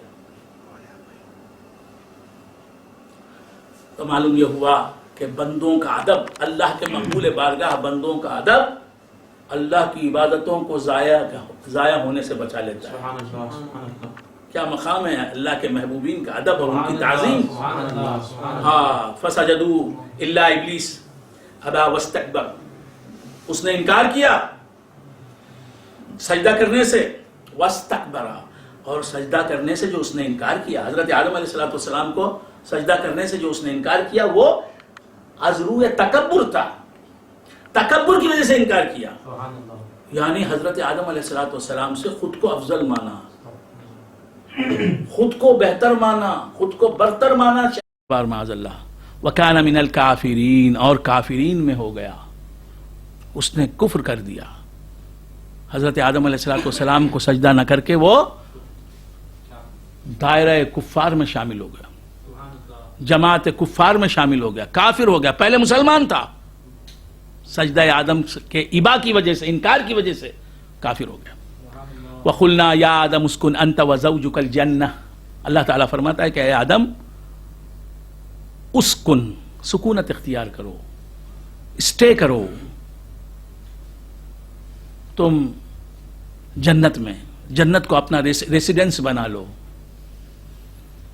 تو معلوم یہ ہوا کہ بندوں کا ادب، اللہ کے مقبول بارگاہ بندوں کا ادب اللہ کی عبادتوں کو ضائع ہونے سے بچا لیتا ہے۔ کیا مقام ہے اللہ کے محبوبین کا ادب اور ان کی تعظیم۔ ہاں، فسجدوا الا ابلیس ابا واستکبر، اس نے انکار کیا سجدہ کرنے سے، واستکبر، اور سجدہ کرنے سے جو اس نے انکار کیا، حضرت آدم علیہ السلام کو سجدہ کرنے سے جو اس نے انکار کیا وہ از روح تکبر تھا، تکبر کی وجہ سے انکار کیا، یعنی حضرت آدم علیہ السلام سے خود کو افضل مانا، خود کو بہتر مانا، خود کو برتر مانا، بار معاذ اللہ، وَكَانَ مِنَ الْكَافِرِينَ، اور کافرین میں ہو گیا، اس نے کفر کر دیا۔ حضرت آدم علیہ السلام کو سجدہ نہ کر کے وہ دائرہ کفار میں شامل ہو گیا، جماعت کفار میں شامل ہو گیا، کافر ہو گیا۔ پہلے مسلمان تھا، سجدہ آدم کے ابا کی وجہ سے، انکار کی وجہ سے کافر ہو گیا۔ وَقُلْنَا يَا آدَمُ اسْكُنْ أَنْتَ وَزَوْجُكَ الْجَنَّةَ، اللہ تعالیٰ فرماتا ہے کہ اے آدم اسکن، سکونت اختیار کرو، اسٹے کرو، تم جنت میں، جنت کو اپنا ریسیڈنس بنا لو،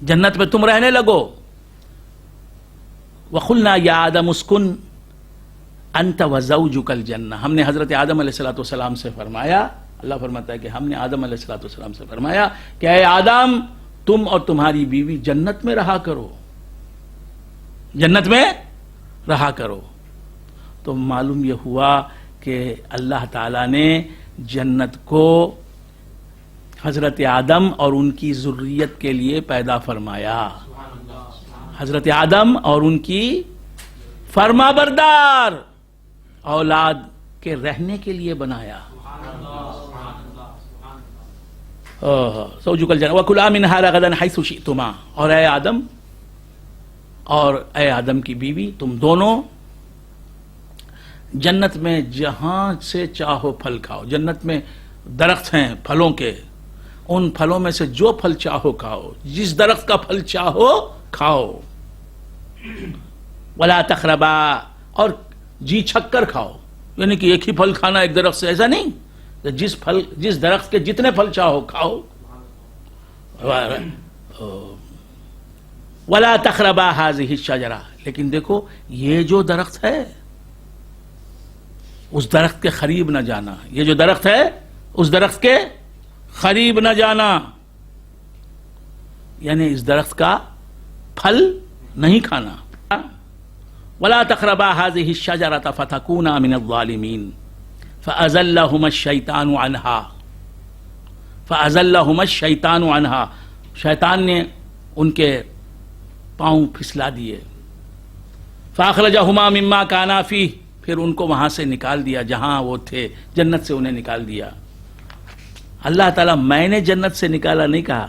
جنت میں تم رہنے لگو. وَقُلْنَا يَا آدَمُ اسْكُنْ أَنْتَ وَزَوْجُكَ الْجَنَّةَ. ہم نے حضرت آدم علیہ السلام سے فرمایا، اللہ فرماتا ہے کہ ہم نے آدم علیہ السلام سے فرمایا کہ اے آدم تم اور تمہاری بیوی جنت میں رہا کرو، جنت میں رہا کرو. تو معلوم یہ ہوا کہ اللہ تعالیٰ نے جنت کو حضرت آدم اور ان کی ذریت کے لیے پیدا فرمایا، حضرت آدم اور ان کی فرما بردار اولاد کے رہنے کے لیے بنایا. زوجک الجنہ وکلا منہا رغدا حیث شئتما. اور اے آدم کی بیوی تم دونوں جنت میں جہاں سے چاہو پھل کھاؤ. جنت میں درخت ہیں پھلوں کے، ان پھلوں میں سے جو پھل چاہو کھاؤ، جس درخت کا پھل چاہو کھاؤ. ولا تقربا، اور جی چھک کر کھاؤ، یعنی کہ ایک ہی پھل کھانا ایک درخت سے، ایسا نہیں، جس درخت کے جتنے پھل چاہو کھاؤ. ولا تقربا هذه الشجرہ، لیکن دیکھو یہ جو درخت ہے اس درخت کے قریب نہ جانا، یہ جو درخت ہے اس درخت کے قریب نہ جانا، یعنی اس درخت کا پھل نہیں کھانا. ولا تقربا هذه الشجرة فتكونا من الظالمين فأزلهما الشيطان عنها. شیطان نے ان کے پاؤں پھسلا دیے. فأخرجهما مما كانا فيه، پھر ان کو وہاں سے نکال دیا جہاں وہ تھے، جنت سے انہیں نکال دیا. اللہ تعالیٰ میں نے جنت سے نکالا نہیں کہا،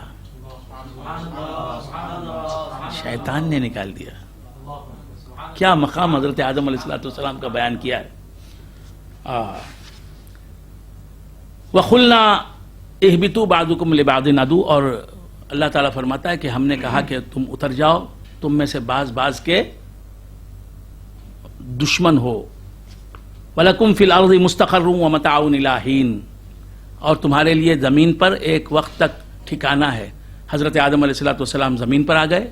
شیطان نے نکال دیا. کیا مقام حضرت آدم علیہ السلام کا بیان کیا ہے. وَقُلْنَا اهْبِطُوا بَعْضُكُمْ لِبَعْضٍ عَدُوٌّ. اور اللہ تعالیٰ فرماتا ہے کہ ہم نے کہا کہ تم اتر جاؤ، تم میں سے بعض کے دشمن ہو. وَلَكُمْ فِي الْأَرْضِ مُسْتَقَرٌّ وَمَتَاعٌ إِلَىٰ حِينٍ. اور تمہارے لیے زمین پر ایک وقت تک ٹھکانہ ہے. حضرت آدم علیہ السلام زمین پر آ گئے،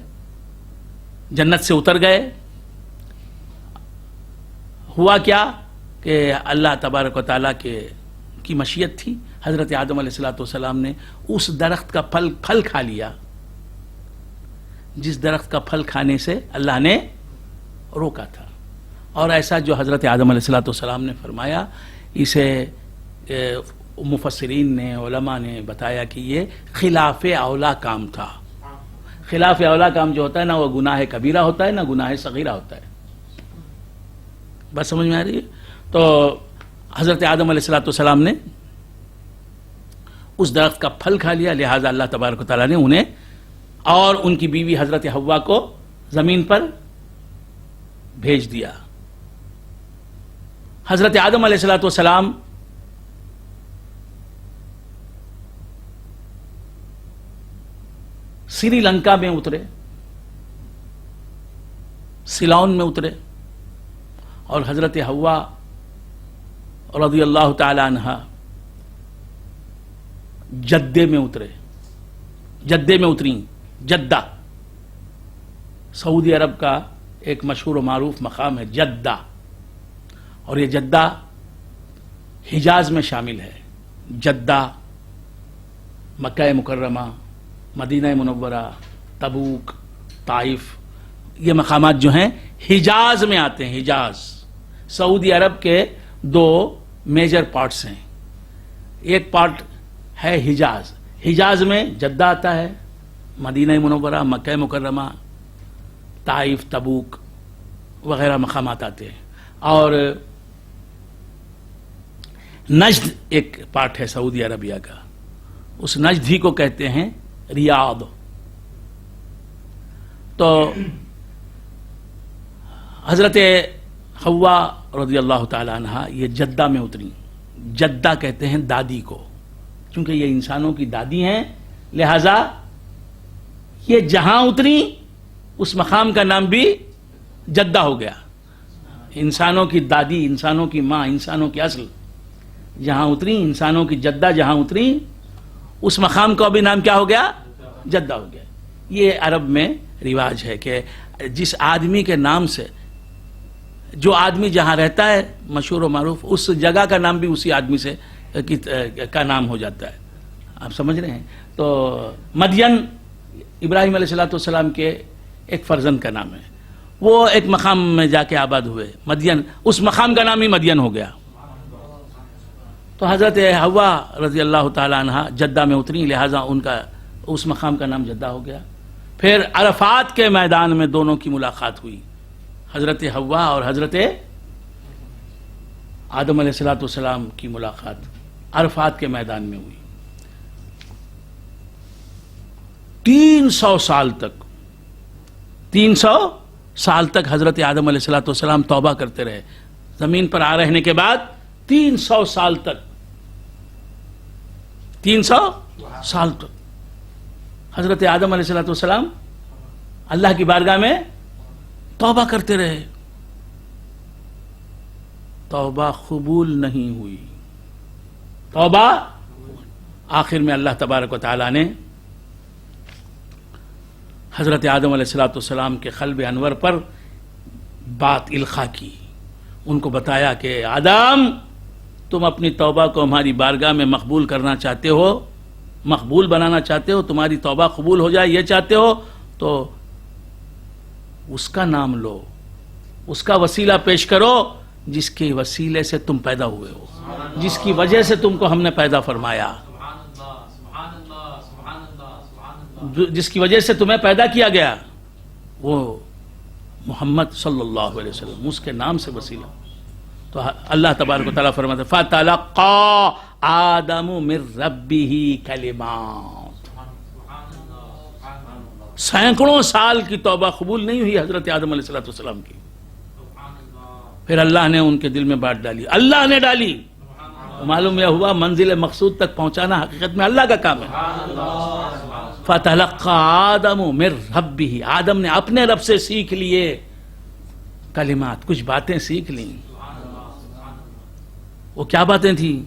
جنت سے اتر گئے. ہوا کیا کہ اللہ تبارک و تعالیٰ کی مشیت تھی، حضرت آدم علیہ السلام نے اس درخت کا پھل کھا لیا جس درخت کا پھل کھانے سے اللہ نے روکا تھا. اور ایسا جو حضرت آدم علیہ السلام نے فرمایا، اسے مفسرین نے، علماء نے بتایا کہ یہ خلاف اولا کام تھا. خلاف اولا کام جو ہوتا ہے نا، وہ گناہ کبیرہ ہوتا ہے، نہ گناہ صغیرہ ہوتا ہے. بات سمجھ میں آ رہی ہے؟ تو حضرت آدم علیہ السلام نے اس درخت کا پھل کھا لیا، لہذا اللہ تبارک و تعالیٰ نے انہیں اور ان کی بیوی حضرت حوا کو زمین پر بھیج دیا. حضرت آدم علیہ السلام سری لنکا میں اترے، سیلون میں اترے، اور حضرت حوا رضی اللہ تعالی عنہا جدے میں اتریں. جدہ سعودی عرب کا ایک مشہور و معروف مقام ہے جدہ، اور یہ جدہ حجاز میں شامل ہے. جدہ، مکہ مکرمہ، مدینہ منورہ، تبوک، طائف، یہ مقامات جو ہیں حجاز میں آتے ہیں. حجاز سعودی عرب کے دو میجر پارٹس ہیں. ایک پارٹ ہے حجاز، حجاز میں جدہ آتا ہے، مدینہ منورہ، مکہ مکرمہ، طائف، تبوک وغیرہ مقامات آتے ہیں. اور نجد ایک پارٹ ہے سعودی عربیہ کا، اس نجد ہی کو کہتے ہیں ریاض. تو حضرت حوا رضی اللہ تعالی عنہ یہ جدہ میں اتری. جدہ کہتے ہیں دادی کو، چونکہ یہ انسانوں کی دادی ہیں، لہذا یہ جہاں اتری اس مقام کا نام بھی جدہ ہو گیا. انسانوں کی دادی، انسانوں کی ماں، انسانوں کی اصل. جہاں اتری، انسانوں کی جدہ جہاں اتری، اس مقام کا بھی نام کیا ہو گیا؟ جدہ ہو گیا. یہ عرب میں رواج ہے کہ جس آدمی کے نام سے جو آدمی جہاں رہتا ہے مشہور و معروف، اس جگہ کا نام بھی اسی آدمی سے کا نام ہو جاتا ہے. آپ سمجھ رہے ہیں؟ تو مدین ابراہیم علیہ السلام کے ایک فرزند کا نام ہے. وہ ایک مقام میں جا کے آباد ہوئے مدین، اس مقام کا نام ہی مدین ہو گیا. تو حضرت حوا رضی اللہ تعالی عنہ جدہ میں اتری، لہٰذا ان کا اس مقام کا نام جدہ ہو گیا. پھر عرفات کے میدان میں دونوں کی ملاقات ہوئی، حضرت حوا اور حضرت آدم علیہ السلام کی ملاقات عرفات کے میدان میں ہوئی. 300 سال تک حضرت آدم علیہ السلام توبہ کرتے رہے. زمین پر آ رہنے کے بعد 300 سال تک حضرت آدم علیہ السلام اللہ کی بارگاہ میں توبہ کرتے رہے. توبہ قبول نہیں ہوئی. توبہ آخر میں اللہ تبارک و تعالیٰ نے حضرت آدم علیہ السلام کے قلب انور پر بات القا کی. ان کو بتایا کہ آدم، تم اپنی توبہ کو ہماری بارگاہ میں مقبول کرنا چاہتے ہو، مقبول بنانا چاہتے ہو، تمہاری توبہ قبول ہو جائے یہ چاہتے ہو، تو اس کا نام لو، اس کا وسیلہ پیش کرو جس کے وسیلے سے تم پیدا ہوئے ہو، جس کی وجہ سے تم کو ہم نے پیدا فرمایا، جس کی وجہ سے تمہیں پیدا کیا گیا، وہ محمد صلی اللہ علیہ وسلم، اس کے نام سے وسیلہ. تو اللہ تبارک و تعالیٰ فرماتے ہیں فَتَلَقَّى آدَمُ مِن رَبِّهِ کَلِمَاتٍ. سینکڑوں سال کی توبہ قبول نہیں ہوئی حضرت آدم علیہ السلام کی. پھر اللہ نے ان کے دل میں بات ڈالی، اللہ نے ڈالی. معلوم یہ ہوا منزل مقصود تک پہنچانا حقیقت میں اللہ کا کام ہے. فَتَلَقَّى آدَمُ مِن رَبِّهِ، آدم نے اپنے رب سے سیکھ لیے کلمات، کچھ باتیں سیکھ لیں. وہ کیا باتیں تھیں؟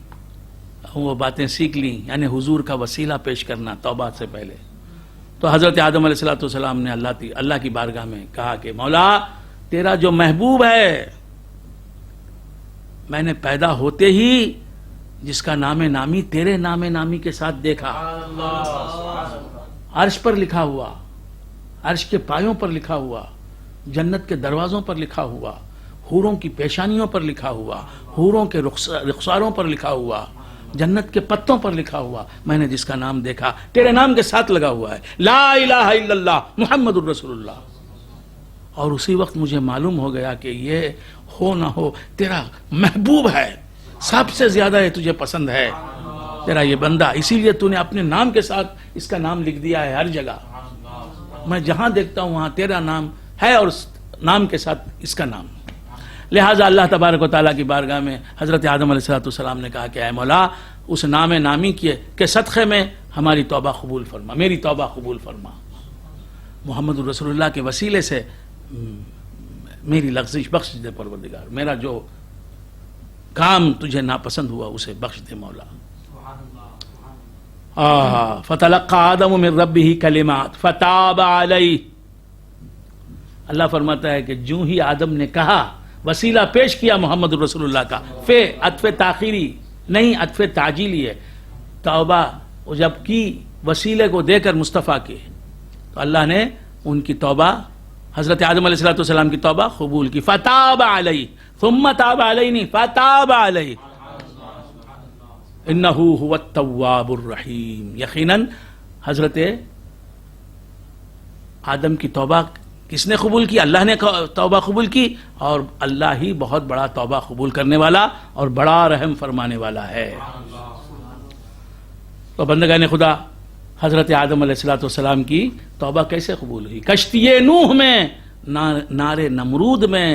وہ باتیں سیکھ لیں یعنی حضور کا وسیلہ پیش کرنا توبہ سے پہلے. تو حضرت آدم علیہ السلام نے اللہ کی بارگاہ میں کہا کہ مولا، تیرا جو محبوب ہے میں نے پیدا ہوتے ہی جس کا نام نامی تیرے نام نامی کے ساتھ دیکھا، عرش پر لکھا ہوا، عرش کے پایوں پر لکھا ہوا، جنت کے دروازوں پر لکھا ہوا، حوروں کی پیشانیوں پر لکھا ہوا، حوروں کے رخساروں پر لکھا ہوا، جنت کے پتوں پر لکھا ہوا. میں نے جس کا نام دیکھا تیرے نام کے ساتھ لگا ہوا ہے، لا الہ الا اللہ محمد الرسول اللہ. اور اسی وقت مجھے معلوم ہو گیا کہ یہ ہو نہ ہو تیرا محبوب ہے، سب سے زیادہ یہ تجھے پسند ہے تیرا یہ بندہ، اسی لیے تو نے اپنے نام کے ساتھ اس کا نام لکھ دیا ہے. ہر جگہ میں جہاں دیکھتا ہوں وہاں تیرا نام ہے اور نام کے ساتھ اس کا نام. لہٰذا اللہ تبارک و تعالیٰ کی بارگاہ میں حضرت آدم علیہ السلام نے کہا کہ اے مولا، اس نام نامی کے صدقے میں ہماری توبہ قبول فرما، میری توبہ قبول فرما. محمد الرسول اللہ کے وسیلے سے میری لغزش بخش دے پروردگار، میرا جو کام تجھے ناپسند ہوا اسے بخش دے مولا. فَتَلَقَّى آدَمُ مِن رَبِّهِ کَلِمَاتٍ فَتَابَ عَلَيْهِ. اللہ فرماتا ہے کہ جو ہی آدم نے کہا، وسیلہ پیش کیا محمد الرسول اللہ کا، عطف تاخیری نہیں، عطف تعجیلی ہے. توبہ جب کی وسیلے کو دے کر مصطفیٰ کے، تو اللہ نے ان کی توبہ، حضرت آدم علیہ السلام کی توبہ قبول کی. فتاب علیہ، ثم تاب علیہ نہیں، فتاب علیہ، انہ هو التواب الرحیم. یقیناً حضرت آدم کی توبہ کس نے قبول کی؟ اللہ نے توبہ قبول کی، اور اللہ ہی بہت بڑا توبہ قبول کرنے والا اور بڑا رحم فرمانے والا ہے. تو بندگان خدا، حضرت آدم علیہ السلام کی توبہ کیسے قبول ہوئی؟ کشتی نوح میں، نار نمرود میں،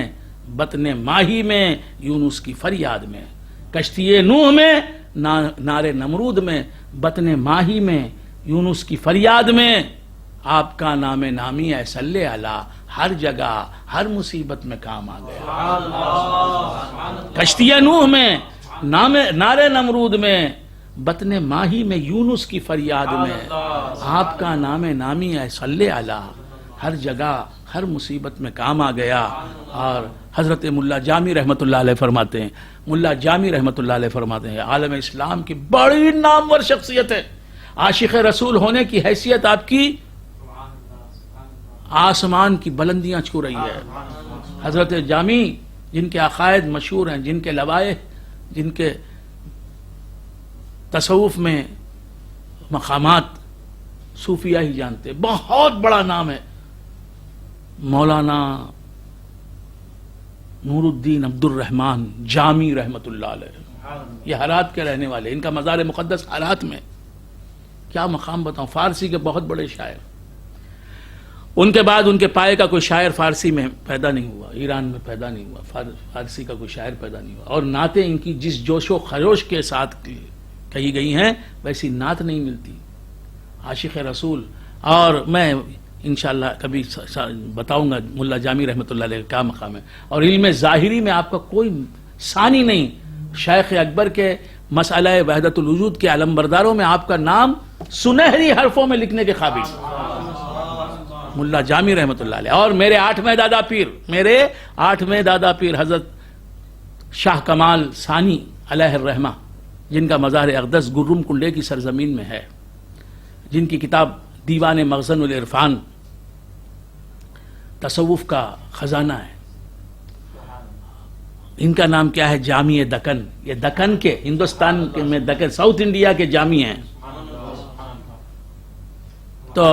بطن ماہی میں، یونس کی فریاد میں. کشتی نوح میں، نار نمرود میں، بطن ماہی میں، یونس کی فریاد میں آپ کا نام نامی اے صلی اللہ ہر جگہ ہر مصیبت میں کام آ گیا. کشتی نوح میں نارے نمرود میں، بطن ماہی میں، یونس کی فریاد میں، آپ کا نام نامی ہے صلی علی، ہر جگہ ہر مصیبت میں کام آ گیا۔ اور حضرت ملا جامی رحمۃ اللہ علیہ فرماتے ہیں، ملا جامی رحمۃ اللہ علیہ فرماتے ہیں عالم اسلام کی بڑی نامور شخصیت ہے، عاشق رسول ہونے کی حیثیت آپ کی آسمان کی بلندیاں چھو رہی ہے۔ حضرت جامی جن کے عقائد مشہور ہیں، جن کے لوائح، جن کے تصوف میں مقامات صوفیہ ہی جانتے، بہت بڑا نام ہے مولانا نور الدین عبد الرحمن جامی رحمۃ اللہ علیہ، یہ ہرات کے رہنے والے، ان کا مزار مقدس ہرات میں، کیا مقام بتاؤں، فارسی کے بہت بڑے شاعر۔ ان کے بعد ان کے پائے کا کوئی شاعر فارسی میں پیدا نہیں ہوا، ایران میں پیدا نہیں ہوا، فارسی کا کوئی شاعر پیدا نہیں ہوا، اور نعتیں ان کی جس جوش و خروش کے ساتھ کہی گئی ہیں ویسی نعت نہیں ملتی، عاشق رسول۔ اور میں انشاءاللہ کبھی بتاؤں گا ملا جامی رحمۃ اللہ علیہ کا مقام ہے۔ اور علم ظاہری میں آپ کا کوئی ثانی نہیں، شیخ اکبر کے مسئلہ وحدت الوجود کے علمبرداروں میں آپ کا نام سنہری حرفوں میں لکھنے کے قابل، ملا جامی رحمۃ اللہ علیہ۔ اور میرے 8ویں دادا پیر حضرت شاہ کمال ثانی علیہ الرحمہ، جن کا مزار اقدس گرم کنڈے کی سرزمین میں ہے، جن کی کتاب دیوان مخزن العرفان تصوف کا خزانہ ہے، ان کا نام کیا ہے؟ جامی دکن۔ یہ دکن کے، ہندوستان کے میں دکن، ساؤتھ انڈیا کے جامی ہیں۔ تو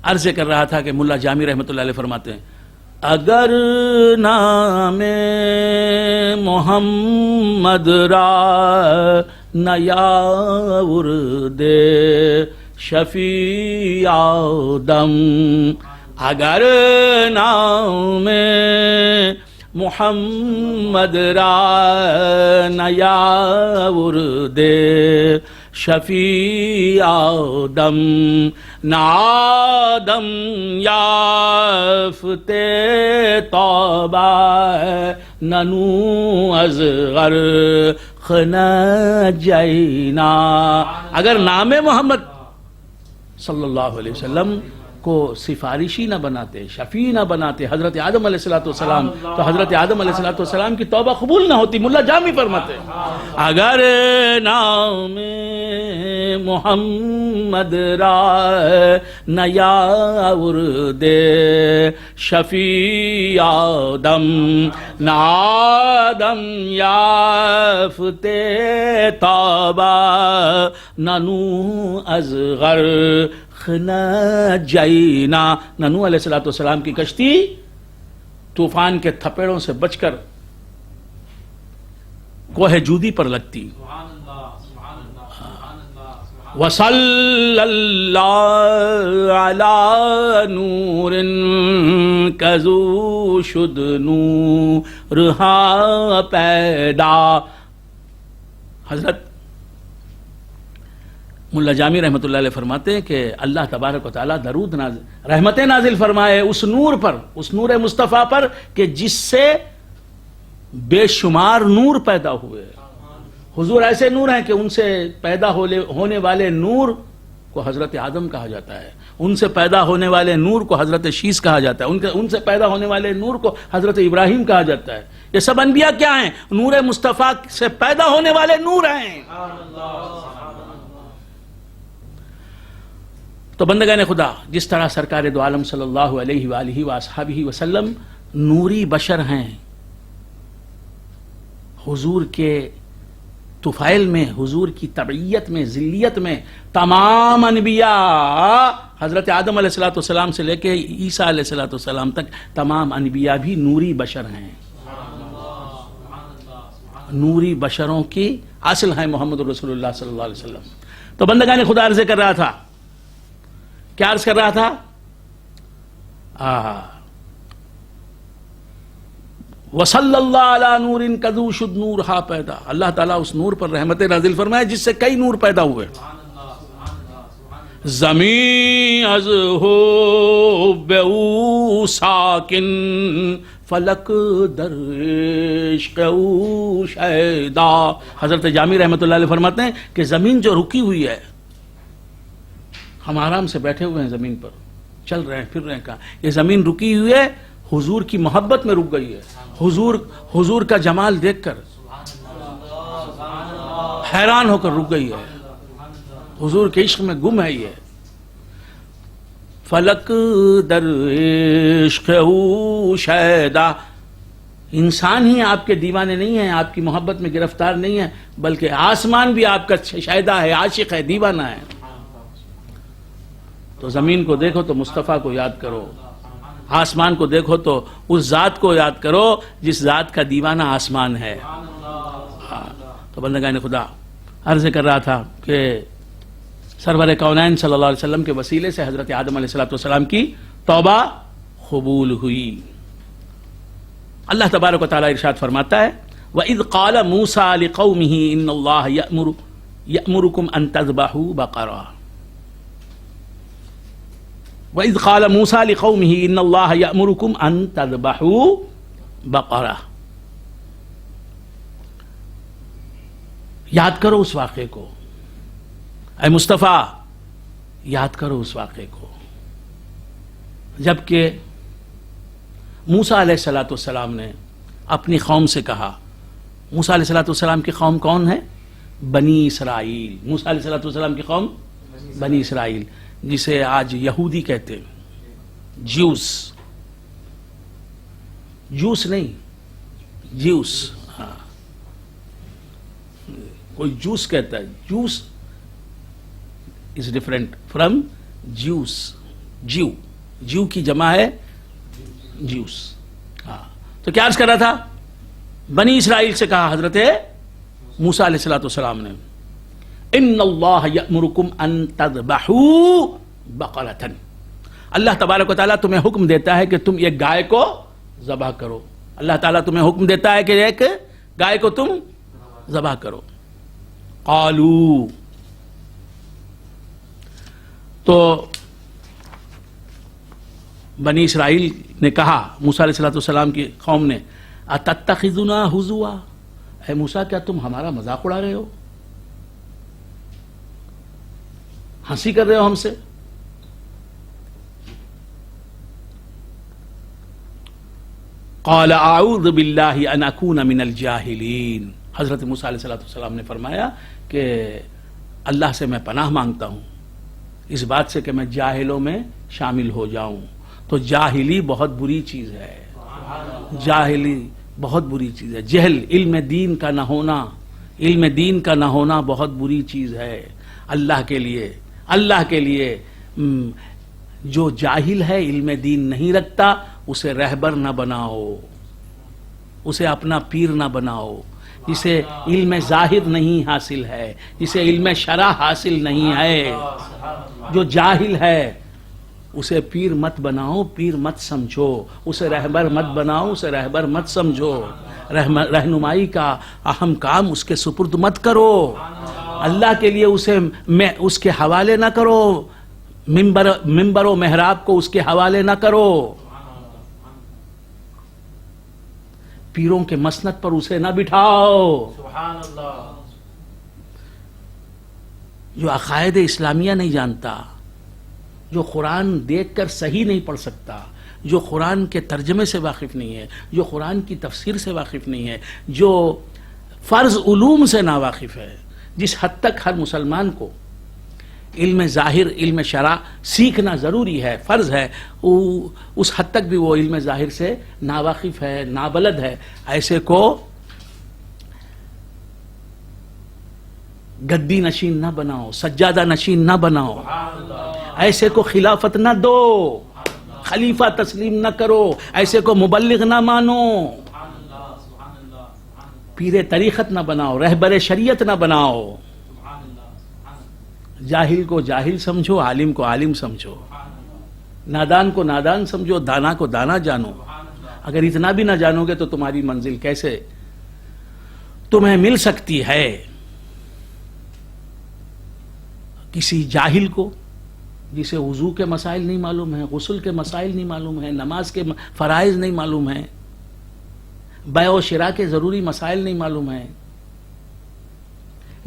عرض کر رہا تھا کہ ملا جامی رحمۃ اللہ علیہ فرماتے ہیں، اگر نام محمد را نیاور دے شفیع آدم، اگر نام محمد را نیاور دے شفیع آدم، نادم یافتے توبہ ننو ازغر خنا جینا۔ اگر نام محمد صلی اللہ علیہ وسلم کو سفارشی نہ بناتے، شفیع نہ بناتے حضرت آدم علیہ السلام، تو حضرت آدم علیہ السلام کی توبہ قبول نہ ہوتی۔ ملا جامی فرماتے اگر نام محمد را نیاور دے شفیع آدم، نادم یافتے توبہ ننو ازغر خنا جینا۔ ننو علیہ السلام کی کشتی طوفان کے تھپیڑوں سے بچ کر کوہ جودی پر لگتی۔ وصلی اللہ علی نور کذو شد نورہا پیدا۔ حضرت ملا جامی رحمۃ اللہ علیہ فرماتے ہیں کہ اللہ تبارک و تعالیٰ درود نازل، رحمتیں نازل فرمائے اس نور پر، اس نور مصطفیٰ پر کہ جس سے بے شمار نور پیدا ہوئے۔ حضور ایسے نور ہیں کہ ان سے پیدا ہونے والے نور کو حضرت آدم کہا جاتا ہے، ان سے پیدا ہونے والے نور کو حضرت شیس کہا جاتا ہے، ان سے پیدا ہونے والے نور کو حضرت ابراہیم کہا جاتا ہے۔ یہ سب انبیاء کیا ہیں؟ نور مصطفیٰ سے پیدا ہونے والے نور ہیں۔ تو بندگان خدا، جس طرح سرکار دو عالم صلی اللہ علیہ وآلہ وآصحابہ وسلم نوری بشر ہیں، حضور کے طفیل میں، حضور کی طبعیت میں، ذلیت میں تمام انبیاء حضرت آدم علیہ السلام سے لے کے عیسیٰ علیہ السلام تک تمام انبیاء بھی نوری بشر ہیں۔ نوری بشروں کی اصل ہے محمد رسول اللہ صلی اللہ علیہ وسلم۔ تو بندگان خدا عرض کر رہا تھا، کیا عرض کر رہا تھا؟ وصلی اللہ علی نور کذو شد نورہا پیدا۔ اللہ تعالیٰ اس نور پر رحمت نازل فرمائے جس سے کئی نور پیدا ہوئے۔ زمین از حب او ساکن فلک در عشق او شیدا. حضرت جامی رحمۃ اللہ علیہ فرماتے ہیں کہ زمین جو رکی ہوئی ہے، ہم آرام سے بیٹھے ہوئے ہیں زمین پر، چل رہے ہیں پھر رہے ہیں، کہاں یہ زمین رکی ہوئی ہے؟ حضور کی محبت میں رک گئی ہے. حضور کا جمال دیکھ کر حیران ہو کر رک گئی ہے، حضور کے عشق میں گم ہے یہ. فلک در عشق او شیدا. انسان ہی آپ کے دیوانے نہیں ہیں، آپ کی محبت میں گرفتار نہیں ہے، بلکہ آسمان بھی آپ کا شیدا ہے، عاشق ہے، دیوانہ ہے. تو زمین کو دیکھو تو مصطفیٰ کو یاد کرو، آسمان کو دیکھو تو اس ذات کو یاد کرو جس ذات کا دیوانہ آسمان ہے. تو بندگان خدا، عرض کر رہا تھا کہ سرور کونین صلی اللہ علیہ وسلم کے وسیلے سے حضرت آدم علیہ السلام کی توبہ قبول ہوئی. اللہ تبارک و تعالیٰ ارشاد فرماتا ہے وَإِذْ قَالَ مُوسَىٰ لِقَوْمِهِ إِنَّ اللَّهَ يَأْمُرُكُمْ أَن تَذْبَحُوا بَقَرَةً. وَإِذْ قَالَ مُوسَىٰ لِقَوْمِهِ إِنَّ اللَّهَ يَأْمُرُكُمْ أَن تَذْبَحُوا بَقَرَةً. یاد کرو اس واقعے کو، اے مصطفیٰ یاد کرو اس واقعے کو، جبکہ موسیٰ علیہ السلام نے اپنی قوم سے کہا. موسیٰ علیہ السلام کی قوم کون ہے؟ بنی اسرائیل. موسیٰ علیہ السلام کی قوم بنی اسرائیل، جسے آج یہودی کہتے ہیں، جوس نہیں، جیوس. ہاں، کوئی جوس کہتا ہے، juice is different from Jews. Jew کی جمع ہے جیوس. ہاں، تو کیا عرض کر رہا تھا؟ بنی اسرائیل سے کہا حضرت موسیٰ علیہ السلام نے ان اللہ یأمرکم ان تذبحوا بقرۃ. اللہ تبارک و تعالیٰ تمہیں حکم دیتا ہے کہ تم ایک گائے کو ذبح کرو. اللہ تعالیٰ تمہیں حکم دیتا ہے کہ ایک گائے کو تم ذبح کرو. قالوا، تو بنی اسرائیل نے کہا موسیٰ علیہ السلام کی قوم نے اتتخذنا ہزوا، اے موسیٰ کیا تم ہمارا مذاق اڑا رہے ہو، ہنسی کر رہے ہو ہم سے؟ قال اعوذ باللہ ان اکون من الجاہلین. حضرت موسیٰ علیہ السلام نے فرمایا کہ اللہ سے میں پناہ مانگتا ہوں اس بات سے کہ میں جاہلوں میں شامل ہو جاؤں. تو جاہلی بہت بری چیز ہے، جاہلی بہت بری چیز ہے. جہل، علم دین کا نہ ہونا، علم دین کا نہ ہونا بہت بری چیز ہے. اللہ کے لیے جو جاہل ہے، علم دین نہیں رکھتا، اسے رہبر نہ بناؤ، اسے اپنا پیر نہ بناؤ. جسے علم ظاہر نہیں حاصل ہے، جسے علم شرع حاصل نہیں ہے، جو جاہل ہے اسے پیر مت بناؤ، پیر مت سمجھو، اسے رہبر مت بناؤ، اسے رہبر مت سمجھو. رہنمائی کا اہم کام اس کے سپرد مت کرو. اللہ کے لیے اسے اس کے حوالے نہ کرو، ممبر و محراب کو اس کے حوالے نہ کرو. پیروں کے مسند پر اسے نہ بٹھاؤ. سبحان اللہ. جو عقائد اسلامیہ نہیں جانتا، جو قرآن دیکھ کر صحیح نہیں پڑھ سکتا، جو قرآن کے ترجمے سے واقف نہیں ہے، جو قرآن کی تفسیر سے واقف نہیں ہے، جو فرض علوم سے ناواقف ہے، جس حد تک ہر مسلمان کو علم ظاہر، علم شرع سیکھنا ضروری ہے، فرض ہے، اس حد تک بھی وہ علم ظاہر سے ناواقف ہے، نابلد ہے، ایسے کو گدی نشین نہ بناؤ، سجادہ نشین نہ بناؤ، ایسے کو خلافت نہ دو، خلیفہ تسلیم نہ کرو، ایسے کو مبلغ نہ مانو، پیر طریقت نہ بناؤ، رہبر شریعت نہ بناؤ. جاہل کو جاہل سمجھو، عالم کو عالم سمجھو، نادان کو نادان سمجھو، دانا کو دانا جانو. اگر اتنا بھی نہ جانو گے تو تمہاری منزل کیسے تمہیں مل سکتی ہے؟ کسی جاہل کو جسے وضو کے مسائل نہیں معلوم ہیں، غسل کے مسائل نہیں معلوم ہیں، نماز کے فرائض نہیں معلوم ہیں، بیع و شراء کے ضروری مسائل نہیں معلوم ہیں،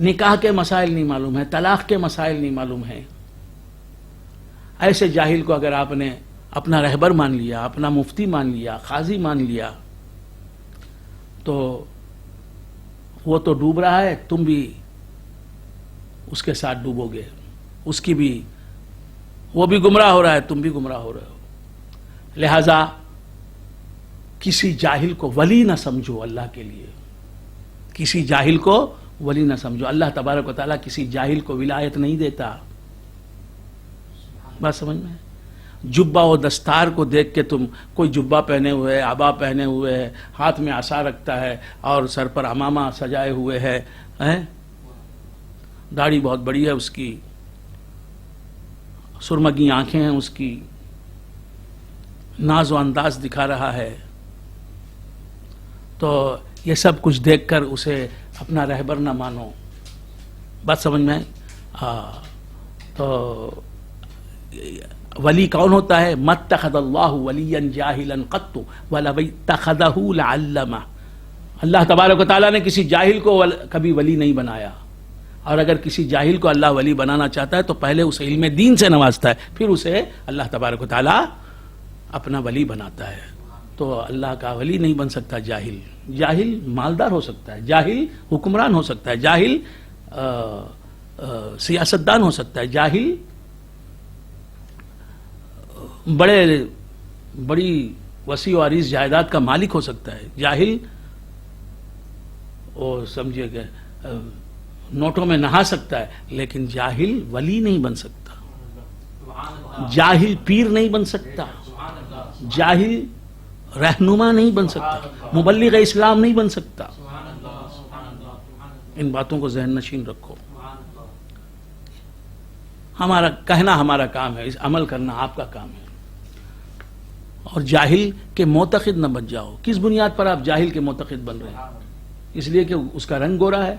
نکاح کے مسائل نہیں معلوم ہیں، طلاق کے مسائل نہیں معلوم ہیں، ایسے جاہل کو اگر آپ نے اپنا رہبر مان لیا، اپنا مفتی مان لیا، قاضی مان لیا، تو وہ تو ڈوب رہا ہے، تم بھی اس کے ساتھ ڈوبو گے، اس کی بھی، وہ بھی گمراہ ہو رہا ہے، تم بھی گمراہ ہو رہے ہو۔ لہذا کسی جاہل کو ولی نہ سمجھو اللہ کے لیے، کسی جاہل کو ولی نہ سمجھو۔ اللہ تبارک و تعالیٰ کسی جاہل کو ولایت نہیں دیتا۔ بات سمجھ میں؟ جبہ و دستار کو دیکھ کے تم، کوئی جبہ پہنے ہوئے ہے، عبا پہنے ہوئے ہے، ہاتھ میں عصا رکھتا ہے اور سر پر عمامہ سجائے ہوئے ہے، داڑھی بہت بڑی ہے اس کی، سرمگی آنکھیں ہیں اس کی، ناز و انداز دکھا رہا ہے، تو یہ سب کچھ دیکھ کر اسے اپنا رہبر نہ مانو۔ بات سمجھ میں؟ تو ولی کون ہوتا ہے؟ متخذ اللہ ولیا جاہلا قط ولو اتخذہ لعلمہ۔ اللہ تبارک و تعالیٰ نے کسی جاہل کو کبھی ولی نہیں بنایا، اور اگر کسی جاہل کو اللہ ولی بنانا چاہتا ہے تو پہلے اسے علم دین سے نوازتا ہے، پھر اسے اللہ تبارک و تعالیٰ اپنا ولی بناتا ہے۔ تو اللہ کا ولی نہیں بن سکتا جاہل۔ جاہل مالدار ہو سکتا ہے، جاہل حکمران ہو سکتا ہے، جاہل سیاستدان ہو سکتا ہے، جاہل بڑی وسیع و عریض جائیداد کا مالک ہو سکتا ہے، جاہل وہ سمجھے کہ نوٹوں میں نہا سکتا ہے، لیکن جاہل ولی نہیں بن سکتا، جاہل پیر نہیں بن سکتا، جاہل رہنما نہیں بن سکتا، مبلغ اسلام نہیں بن سکتا۔ ان باتوں کو ذہن نشین رکھو۔ ہمارا کہنا ہمارا کام ہے، اس عمل کرنا آپ کا کام ہے۔ اور جاہل کے معتقد نہ بن جاؤ۔ کس بنیاد پر آپ جاہل کے معتقد بن رہے ہیں؟ اس لیے کہ اس کا رنگ گورا ہے،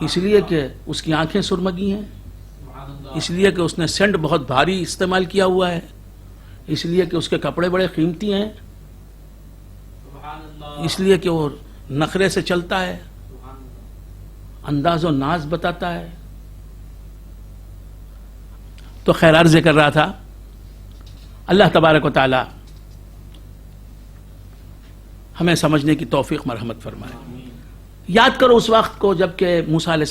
اس لیے کہ اس کی آنکھیں سرمگی ہیں، اس لیے کہ اس نے سینٹ بہت بھاری استعمال کیا ہوا ہے، اس لیے کہ اس کے کپڑے بڑے قیمتی ہیں، اس لیے کہ وہ نخرے سے چلتا ہے، انداز و ناز بتاتا ہے۔ تو خیر عرض کر رہا تھا، اللہ تبارک و تعالی ہمیں سمجھنے کی توفیق مرحمت فرمائے۔ یاد کرو اس وقت کو جب کہ موسیٰ علیہ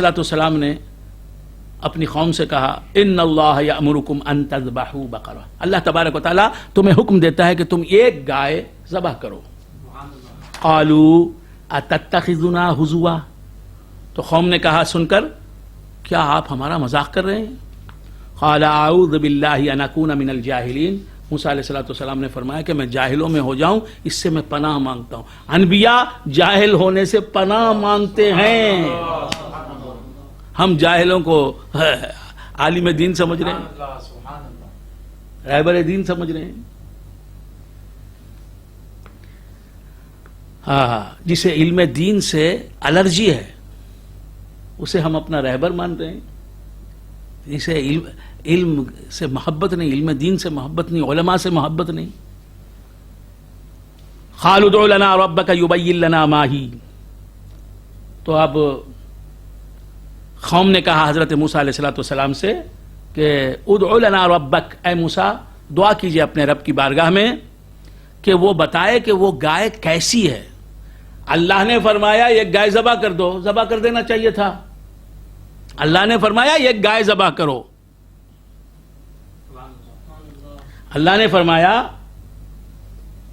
السلام نے اپنی قوم سے کہا ان اللہ یأمرکم ان تذبحوا بقرہ، اللہ تبارک و تعالیٰ تمہیں حکم دیتا ہے کہ تم ایک گائے ذبح کرو۔ قالوا اتتخذنا ہزوا، تو قوم نے کہا سن کر، کیا آپ ہمارا مذاق کر رہے ہیں؟ قال اعوذ باللہ ان اکون من الجاہلین، موسیٰ علیہ السلام نے فرمایا کہ میں جاہلوں میں ہو جاؤں، اس سے میں پناہ مانگتا ہوں۔ انبیاء جاہل ہونے سے پناہ مانگتے ہیں، ہم جاہلوں کو عالم دین سمجھ رہے ہیں، رہبر دین سمجھ رہے ہیں۔ جسے علم دین سے الرجی ہے اسے ہم اپنا رہبر مان رہے ہیں، جسے علم سے محبت نہیں، علم دین سے محبت نہیں، علماء سے محبت نہیں۔ قالوا ادع لنا ربک یبین لنا ما ہی، تو اب قوم نے کہا حضرت موسیٰ علیہ السلام سے کہ ادع لنا ربک، اے موسیٰ دعا کیجئے اپنے رب کی بارگاہ میں کہ وہ بتائے کہ وہ گائے کیسی ہے۔ اللہ نے فرمایا ایک گائے ذبح کر دو، ذبح کر دینا چاہیے تھا۔ اللہ نے فرمایا ایک گائے ذبح کرو، اللہ نے فرمایا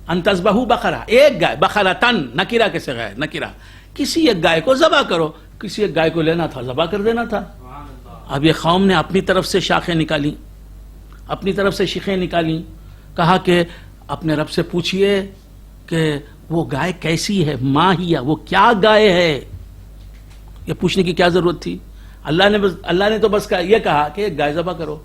ان تذبحوا بقرہ، ایک گائے، بقرۃن نکرہ کے صیغہ ہے، نکرہ، کسی ایک گائے کو ذبح کرو، کسی ایک گائے کو لینا تھا ذبح کر دینا تھا۔ اب یہ قوم نے اپنی طرف سے شاخیں نکالی، اپنی طرف سے شیخیں نکالی، کہا کہ اپنے رب سے پوچھئے کہ وہ گائے کیسی ہے، ماں ہی وہ کیا گائے ہے، یہ پوچھنے کی کیا ضرورت تھی؟ اللہ نے تو بس یہ کہا کہ ایک گائے ذبح کرو،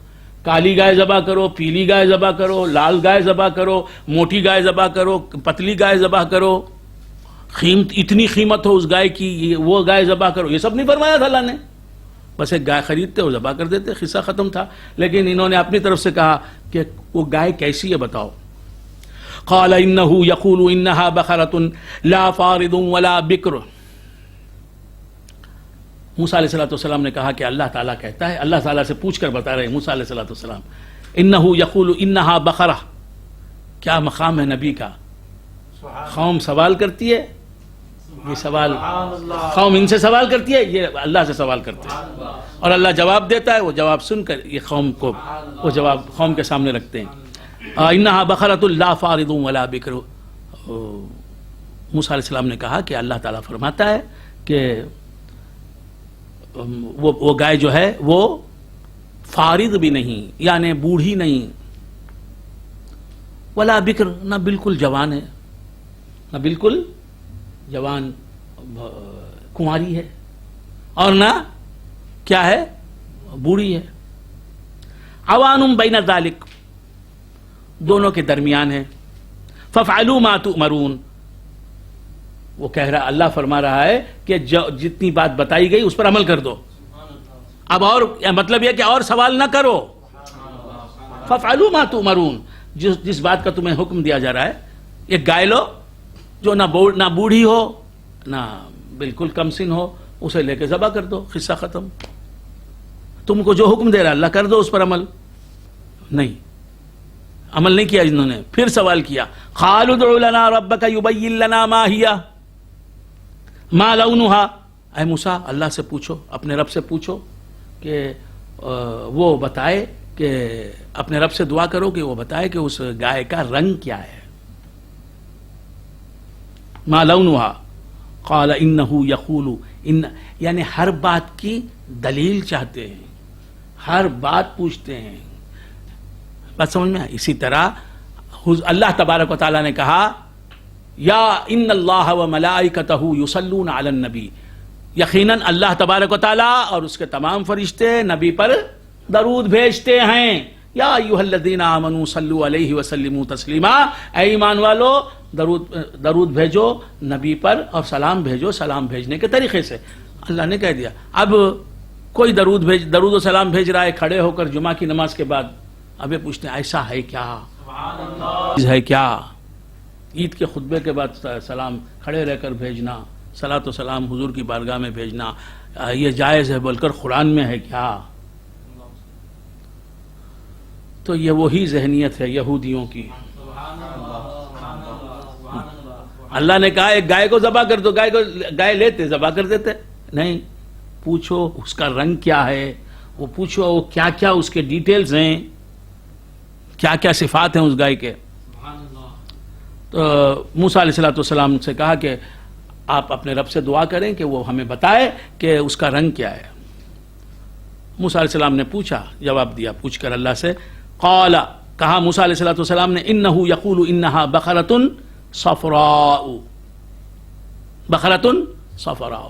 کالی گائے ذبح کرو، پیلی گائے ذبح کرو، لال گائے ذبح کرو، موٹی گائے ذبح کرو، پتلی گائے ذبح کرو، اتنی قیمت ہو اس گائے کی، وہ گائے ذبح کرو، یہ سب نہیں فرمایا تھا اللہ نے، بس ایک گائے خریدتے اور ذبح کر دیتے، قصہ ختم تھا۔ لیکن انہوں نے اپنی طرف سے کہا کہ وہ گائے کیسی ہے بتاؤ. قال انه يقول انها بقرة لا فارض ولا بکر. موسیٰ علیہ السلام نے کہا کہ اللہ تعالیٰ کہتا ہے, اللہ تعالیٰ سے پوچھ کر بتا رہے ہیں موسیٰ علیہ السلام, انه يقول انها بقرة. کیا مقام ہے نبی کا. قوم سوال کرتی ہے, یہ سوال قوم ان سے سوال کرتی ہے, یہ اللہ سے سوال کرتے ہیں, اور اللہ جواب دیتا ہے. وہ جواب سن کر یہ قوم کو وہ جواب قوم کے سامنے رکھتے ہیں. انہا بقرۃ لا فارض ولا بکر. موسیٰ علیہ السلام نے کہا کہ اللہ تعالیٰ فرماتا ہے کہ وہ گائے جو ہے وہ فارض بھی نہیں, یعنی بوڑھی نہیں, ولا بکر, نہ بالکل جوان ہے, نہ بالکل جوان کنواری ہے, اور نہ کیا ہے بوڑھی ہے. عوان بین ذالک, دونوں کے درمیان ہے. ففعلوا ما تؤمرون. وہ کہہ رہا, اللہ فرما رہا ہے کہ جتنی بات بتائی گئی اس پر عمل کر دو. اب اور مطلب یہ کہ اور سوال نہ کرو. ففعلوا ما تؤمرون, جس بات کا تمہیں حکم دیا جا رہا ہے, ایک گائے لو جو نہ بوڑھی ہو نہ بالکل کم سن ہو, اسے لے کے ذبح کر دو, قصہ ختم. تم کو جو حکم دے رہا اللہ کر دو, اس پر عمل نہیں, عمل نہیں کیا انہوں نے. پھر سوال کیا, قالوا ادع لنا ربک یبین لنا ما ہی ما لونها. اے موسیٰ اللہ سے پوچھو, اپنے رب سے پوچھو کہ وہ بتائے, کہ اپنے رب سے دعا کرو کہ وہ بتائے کہ اس گائے کا رنگ کیا ہے. ما لونها قال انه يقول ان, یعنی ہر بات کی دلیل چاہتے ہیں, ہر بات پوچھتے ہیں. بات سمجھ میں. اسی طرح اللہ تبارک و تعالیٰ نے کہا یا ان اللہ و ملائکتہ یصلون علی النبی, یقیناً اللہ تبارک و تعالیٰ اور اس کے تمام فرشتے نبی پر درود بھیجتے ہیں. یا ایھا الذین آمنوا صلوا علیہ وسلموا تسلیما, اے ایمان والو درود بھیجو نبی پر اور سلام بھیجو سلام بھیجنے کے طریقے سے. اللہ نے کہہ دیا. اب کوئی درود و سلام بھیج رہا ہے کھڑے ہو کر جمعہ کی نماز کے بعد, اب یہ پوچھتے ہیں ایسا ہے کیا, ہے کیا. عید کے خطبے کے بعد سلام کھڑے رہ کر بھیجنا, صلاۃ و سلام حضور کی بارگاہ میں بھیجنا, یہ جائز ہے بول کر قرآن میں ہے کیا. تو یہ وہی ذہنیت ہے یہودیوں کی. اللہ نے کہا ایک گائے کو ذبح کر دو, گائے لیتے ذبح کر دیتے. نہیں, پوچھو اس کا رنگ کیا ہے, وہ پوچھو وہ کیا کیا اس کے ڈیٹیلز ہیں, کیا کیا صفات ہیں اس گائے کے. تو موسیٰ علیہ السلام سے کہا کہ آپ اپنے رب سے دعا کریں کہ وہ ہمیں بتائے کہ اس کا رنگ کیا ہے. موسیٰ علیہ السلام نے پوچھا, جواب دیا پوچھ کر اللہ سے. قال, کہا موسیٰ علیہ السلام نے انہ یقول انہا بقرۃ صفراء, بقرۃ صفراء.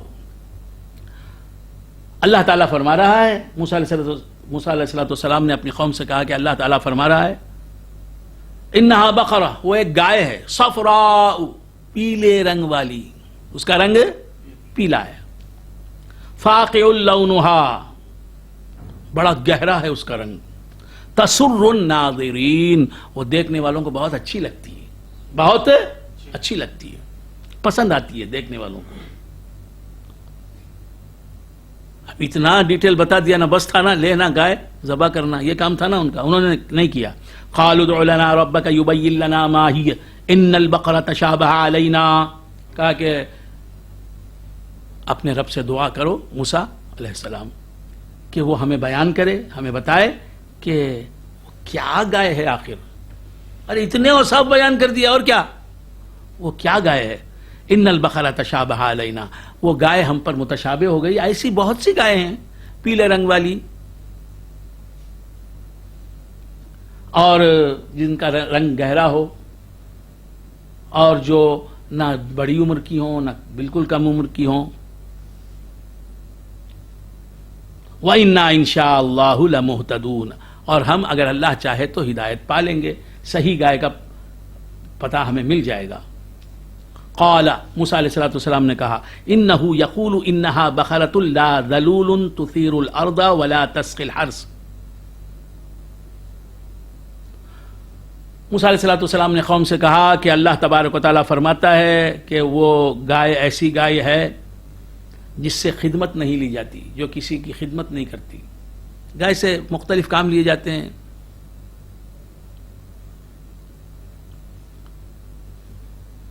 اللہ تعالیٰ فرما رہا ہے, موسیٰ علیہ السلام نے اپنی قوم سے کہا کہ اللہ تعالیٰ فرما رہا ہے انہا بقرہ, وہ ایک گائے ہے, صفراء, پیلے رنگ والی, اس کا رنگ پیلا ہے. فاقع لونہا, بڑا گہرا ہے اس کا رنگ. تسر الناظرین, وہ دیکھنے والوں کو بہت اچھی لگتی ہے, بہت اچھی لگتی ہے, پسند آتی ہے دیکھنے والوں کو. اب اتنا ڈیٹیل بتا دیا نا, بس تھا نا لینا گائے ذبح کرنا, یہ کام تھا نا ان کا, انہوں نے نہیں کیا. قالوا ادع لنا ربک یبین لنا ما ہی ان البقرۃ تشابہ علینا. کہا کہ اپنے رب سے دعا کرو موسیٰ علیہ السلام کہ وہ ہمیں بیان کرے, ہمیں بتائے کہ کیا گائے ہے آخر. ارے اتنے اور سب بیان کر دیا, اور کیا, وہ کیا گائے ہے. ان البقرۃ تشابہ علینا, وہ گائے ہم پر متشابہ ہو گئی. ایسی بہت سی گائے ہیں پیلے رنگ والی, اور جن کا رنگ گہرا ہو, اور جو نہ بڑی عمر کی ہوں نہ بالکل کم عمر کی ہوں. وَإِنَّا إِن شَاءَ اللَّهُ لَمُهْتَدُونَ, اور ہم اگر اللہ چاہے تو ہدایت پا لیں گے, صحیح گائے کا پتہ ہمیں مل جائے گا. قال, موسیٰ علیہ السلام نے کہا انه يقول انها بقرۃ لا ذلول تثير الارض ولا تسقي الحرث. موسیٰ علیہ السلام نے قوم سے کہا کہ اللہ تبارک و تعالیٰ فرماتا ہے کہ وہ گائے ایسی گائے ہے جس سے خدمت نہیں لی جاتی، جو کسی کی خدمت نہیں کرتی. گائے سے مختلف کام لیے جاتے ہیں.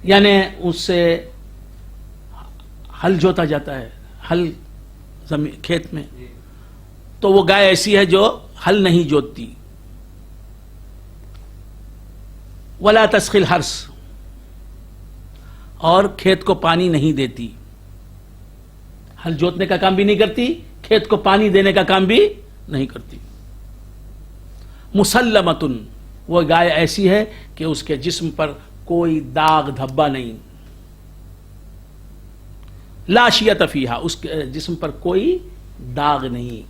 یعنی اس سے ہل جوتا جاتا ہے، ہل کھیت میں، تو وہ گائے ایسی ہے جو ہل نہیں جوتتی. ولا تسقی الحرث، اور کھیت کو پانی نہیں دیتی. ہل جوتنے کا کام بھی نہیں کرتی، کھیت کو پانی دینے کا کام بھی نہیں کرتی. مسلمتن، وہ گائے ایسی ہے کہ اس کے جسم پر کوئی داغ دھبا نہیں. لا شیۃ فیہا، اس کے جسم پر کوئی داغ نہیں.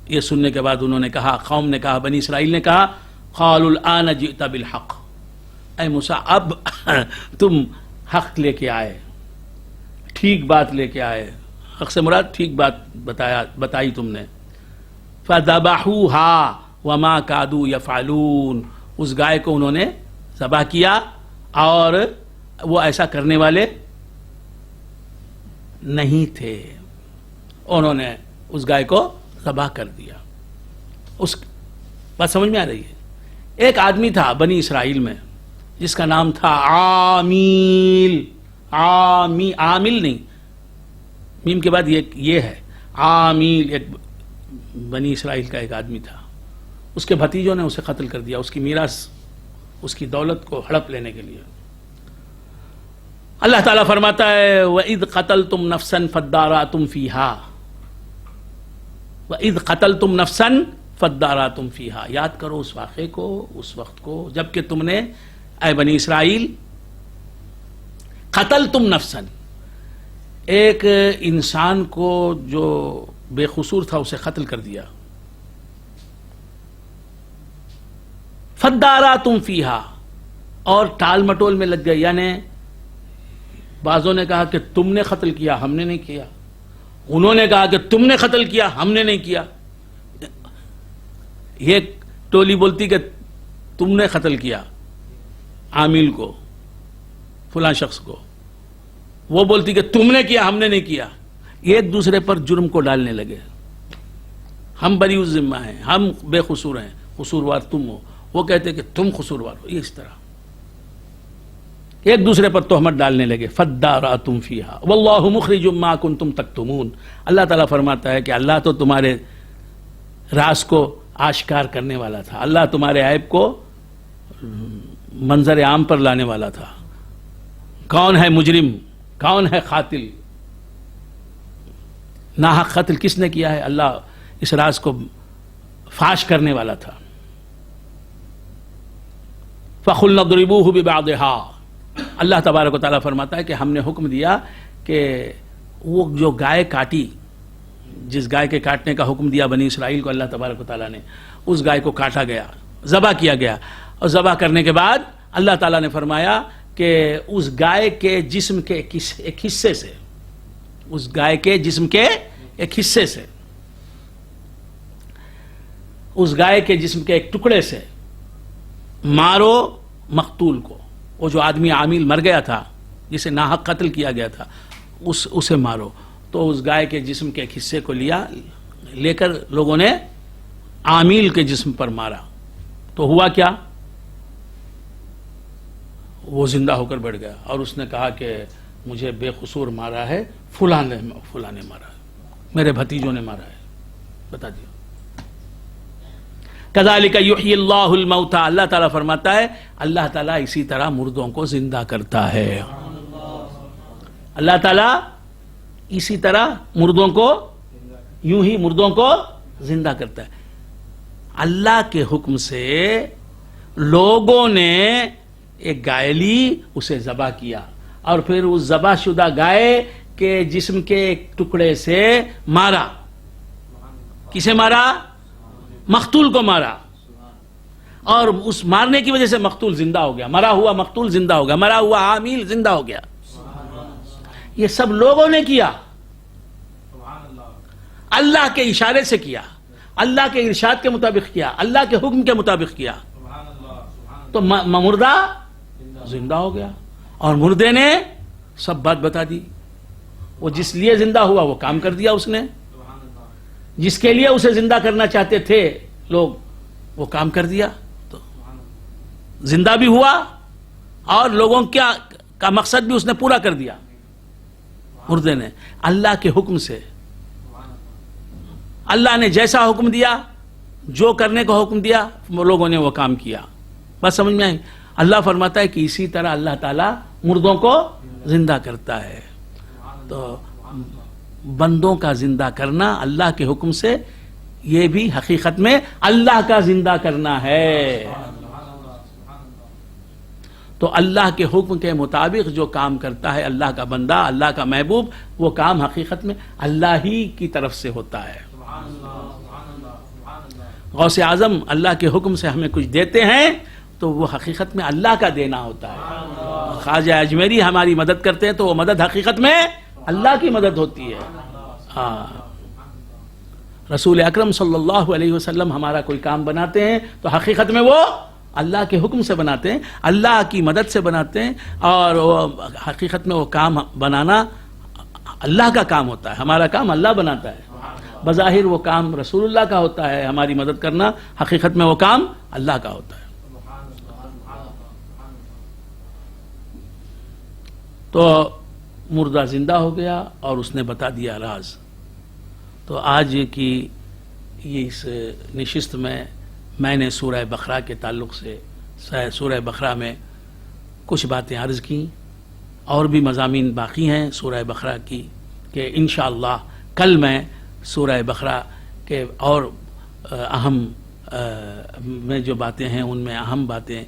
یہ سننے کے بعد انہوں نے کہا، قوم نے کہا، بنی اسرائیل نے کہا، قالوا الآن جئت بالحق، اے موسیٰ اب تم حق لے کے آئے، ٹھیک بات لے کے آئے. حق سے مراد ٹھیک بات بتائی تم نے. فذبحوها وما كادوا يفعلون، اس گائے کو انہوں نے ذبح کیا اور وہ ایسا کرنے والے نہیں تھے. انہوں نے اس گائے کو ذبح کر دیا. اس بات سمجھ میں آ رہی ہے؟ ایک آدمی تھا بنی اسرائیل میں جس کا نام تھا عامیل. عامل نہیں، میم کے بعد یہ ہے عامیل. ایک بنی اسرائیل کا ایک آدمی تھا، اس کے بھتیجوں نے اسے قتل کر دیا، اس کی میراث، اس کی دولت کو ہڑپ لینے کے لیے. اللہ تعالیٰ فرماتا ہے وَإِذْ قَتَلْتُمْ نَفْسًا فَادَّارَأْتُمْ فِيهَا، وَإِذْ قَتَلْتُمْ نَفْسًا فَادَّارَأْتُمْ فِيهَا. یاد کرو اس واقعے کو، اس وقت کو جب کہ تم نے اے بنی اسرائیل قتلتم نفسا، ایک انسان کو جو بے قصور تھا اسے قتل کر دیا. فَادَّارَأْتُمْ فِيهَا، اور ٹال مٹول میں لگ گئے. یعنی بعضوں نے کہا کہ تم نے قتل کیا، ہم نے نہیں کیا. انہوں نے کہا کہ تم نے قتل کیا، ہم نے نہیں کیا. یہ ٹولی بولتی کہ تم نے قتل کیا عامل کو، فلاں شخص کو. وہ بولتی کہ تم نے کیا، ہم نے نہیں کیا. ایک دوسرے پر جرم کو ڈالنے لگے. ہم بری الذمہ ہیں، ہم بے قصور ہیں، قصوروار تم ہو. وہ کہتے کہ تم قصوروار ہو. یہ اس طرح ایک دوسرے پر تہمت ڈالنے لگے. فَادَّارَأْتُمْ فِيهَا وَاللَّهُ مُخْرِجٌ مَا كُنتُمْ تَكْتُمُونَ. اللہ تعالیٰ فرماتا ہے کہ اللہ تو تمہارے راز کو آشکار کرنے والا تھا، اللہ تمہارے عیب کو منظر عام پر لانے والا تھا. کون ہے مجرم، کون ہے قاتل؟ ناحق قتل کس نے کیا ہے؟ اللہ اس راز کو فاش کرنے والا تھا. فَقُلْنَا اضْرِبُوهُ بِبَعْضِهَا. اللہ تبارک و تعالیٰ فرماتا ہے کہ ہم نے حکم دیا کہ وہ جو گائے کاٹی، جس گائے کے کاٹنے کا حکم دیا بنی اسرائیل کو اللہ تبارک و تعالیٰ نے، اس گائے کو کاٹا گیا، ذبح کیا گیا. اور ذبح کرنے کے بعد اللہ تعالیٰ نے فرمایا کہ اس گائے کے جسم کے ایک حصے سے، اس گائے کے جسم کے ایک حصے سے، اس گائے کے جسم کے ایک ٹکڑے سے مارو مقتول کو. وہ جو آدمی عامل مر گیا تھا، جسے ناحق قتل کیا گیا تھا، اسے مارو. تو اس گائے کے جسم کے ایک حصے کو لے کر لوگوں نے عامل کے جسم پر مارا. تو ہوا کیا؟ وہ زندہ ہو کر بیٹھ گیا اور اس نے کہا کہ مجھے بے قصور مارا ہے، فلاں نے مارا ہے، میرے بھتیجوں نے مارا ہے. بتا دیا. کذالک یحیی اللہ الموتى. اللہ تعالیٰ فرماتا ہے اللہ تعالیٰ اسی طرح مردوں کو زندہ کرتا ہے. اللہ تعالیٰ اسی طرح مردوں کو، یوں ہی مردوں کو زندہ کرتا ہے. اللہ کے حکم سے لوگوں نے ایک گائے لی، اسے ذبح کیا اور پھر اس ذبح شدہ گائے کے جسم کے ایک ٹکڑے سے مارا. کسے مارا؟ مقتول کو مارا. اور اس مارنے کی وجہ سے مقتول زندہ ہو گیا، مرا ہوا مقتول زندہ ہو گیا، مرا ہوا عامل زندہ ہو گیا. یہ سب لوگوں نے کیا، اللہ کے اشارے سے کیا، اللہ کے ارشاد کے مطابق کیا، اللہ کے حکم کے مطابق کیا. تو مردہ زندہ ہو گیا، اور مردے نے سب بات بتا دی. وہ جس لیے زندہ ہوا وہ کام کر دیا اس نے، جس کے لیے اسے زندہ کرنا چاہتے تھے لوگ وہ کام کر دیا. تو زندہ بھی ہوا اور لوگوں کا مقصد بھی اس نے پورا کر دیا مردے نے، اللہ کے حکم سے. اللہ نے جیسا حکم دیا، جو کرنے کا حکم دیا، لوگوں نے وہ کام کیا. بس سمجھ میں آئی. اللہ فرماتا ہے کہ اسی طرح اللہ تعالیٰ مردوں کو زندہ کرتا ہے. تو بندوں کا زندہ کرنا اللہ کے حکم سے، یہ بھی حقیقت میں اللہ کا زندہ کرنا ہے. تو اللہ کے حکم کے مطابق جو کام کرتا ہے اللہ کا بندہ، اللہ کا محبوب، وہ کام حقیقت میں اللہ ہی کی طرف سے ہوتا ہے. غوث اعظم اللہ کے حکم سے ہمیں کچھ دیتے ہیں تو وہ حقیقت میں اللہ کا دینا ہوتا ہے. خواجہ اجمیری ہماری مدد کرتے ہیں تو وہ مدد حقیقت میں اللہ کی مدد ہوتی ہے. رسول اکرم صلی اللہ علیہ وسلم ہمارا کوئی کام بناتے ہیں تو حقیقت میں وہ اللہ کے حکم سے بناتے ہیں، اللہ کی مدد سے بناتے ہیں، اور وہ حقیقت میں وہ کام بنانا اللہ کا کام ہوتا ہے. ہمارا کام اللہ بناتا ہے. بظاہر وہ کام رسول اللہ کا ہوتا ہے، ہماری مدد کرنا، حقیقت میں وہ کام اللہ کا ہوتا ہے. تو مردہ زندہ ہو گیا اور اس نے بتا دیا راز. تو آج کی اس نشست میں نے سورہ بقرہ کے تعلق سے سورہ بقرہ میں کچھ باتیں عرض کی، اور بھی مضامین باقی ہیں سورہ بقرہ کی کہ انشاءاللہ کل میں سورہ بقرہ کے اور اہم میں جو باتیں ہیں ان میں اہم باتیں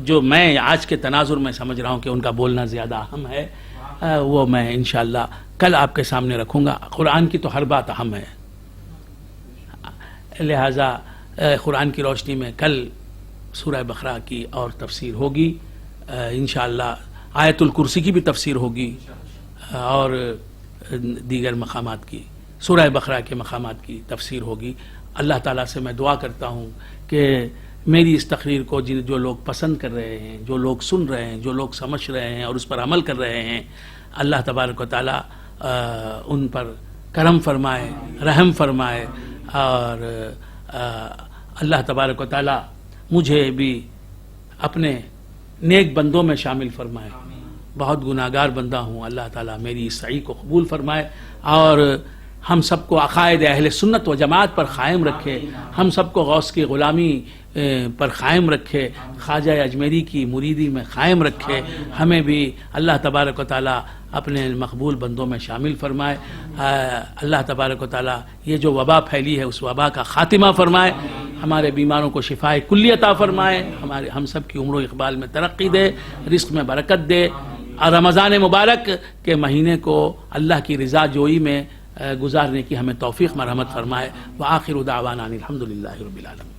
جو میں آج کے تناظر میں سمجھ رہا ہوں کہ ان کا بولنا زیادہ اہم ہے، وہ میں انشاءاللہ کل آپ کے سامنے رکھوں گا. قرآن کی تو ہر بات اہم ہے، لہذا قرآن کی روشنی میں کل سورہ بقرہ کی اور تفسیر ہوگی انشاءاللہ. آیت الکرسی کی بھی تفسیر ہوگی اور دیگر مقامات کی، سورہ بقرہ کے مقامات کی تفسیر ہوگی. اللہ تعالیٰ سے میں دعا کرتا ہوں کہ میری اس تقریر کو جو لوگ پسند کر رہے ہیں، جو لوگ سن رہے ہیں، جو لوگ سمجھ رہے ہیں اور اس پر عمل کر رہے ہیں، اللہ تبارک و تعالیٰ ان پر کرم فرمائے، رحم فرمائے، اور اللہ تبارک و تعالیٰ مجھے بھی اپنے نیک بندوں میں شامل فرمائے. بہت گناہگار بندہ ہوں، اللہ تعالیٰ میری اس سعی کو قبول فرمائے اور ہم سب کو عقائد اہل سنت و جماعت پر قائم رکھے، ہم سب کو غوث کی غلامی پر قائم رکھے، خواجہ اجمیری کی مریدی میں قائم رکھے. ہمیں بھی اللہ تبارک و تعالیٰ اپنے مقبول بندوں میں شامل فرمائے. اللہ تبارک و تعالیٰ یہ جو وبا پھیلی ہے اس وبا کا خاتمہ فرمائے، ہمارے بیماروں کو شفائے کلی عطا فرمائے، ہم سب کی عمر و اقبال میں ترقی دے، رزق میں برکت دے، اور رمضان مبارک کے مہینے کو اللہ کی رضا جوئی میں گزارنے کی ہمیں توفیق مرحمت فرمائے. وآخر دعوانا الحمدللہ رب العالمین.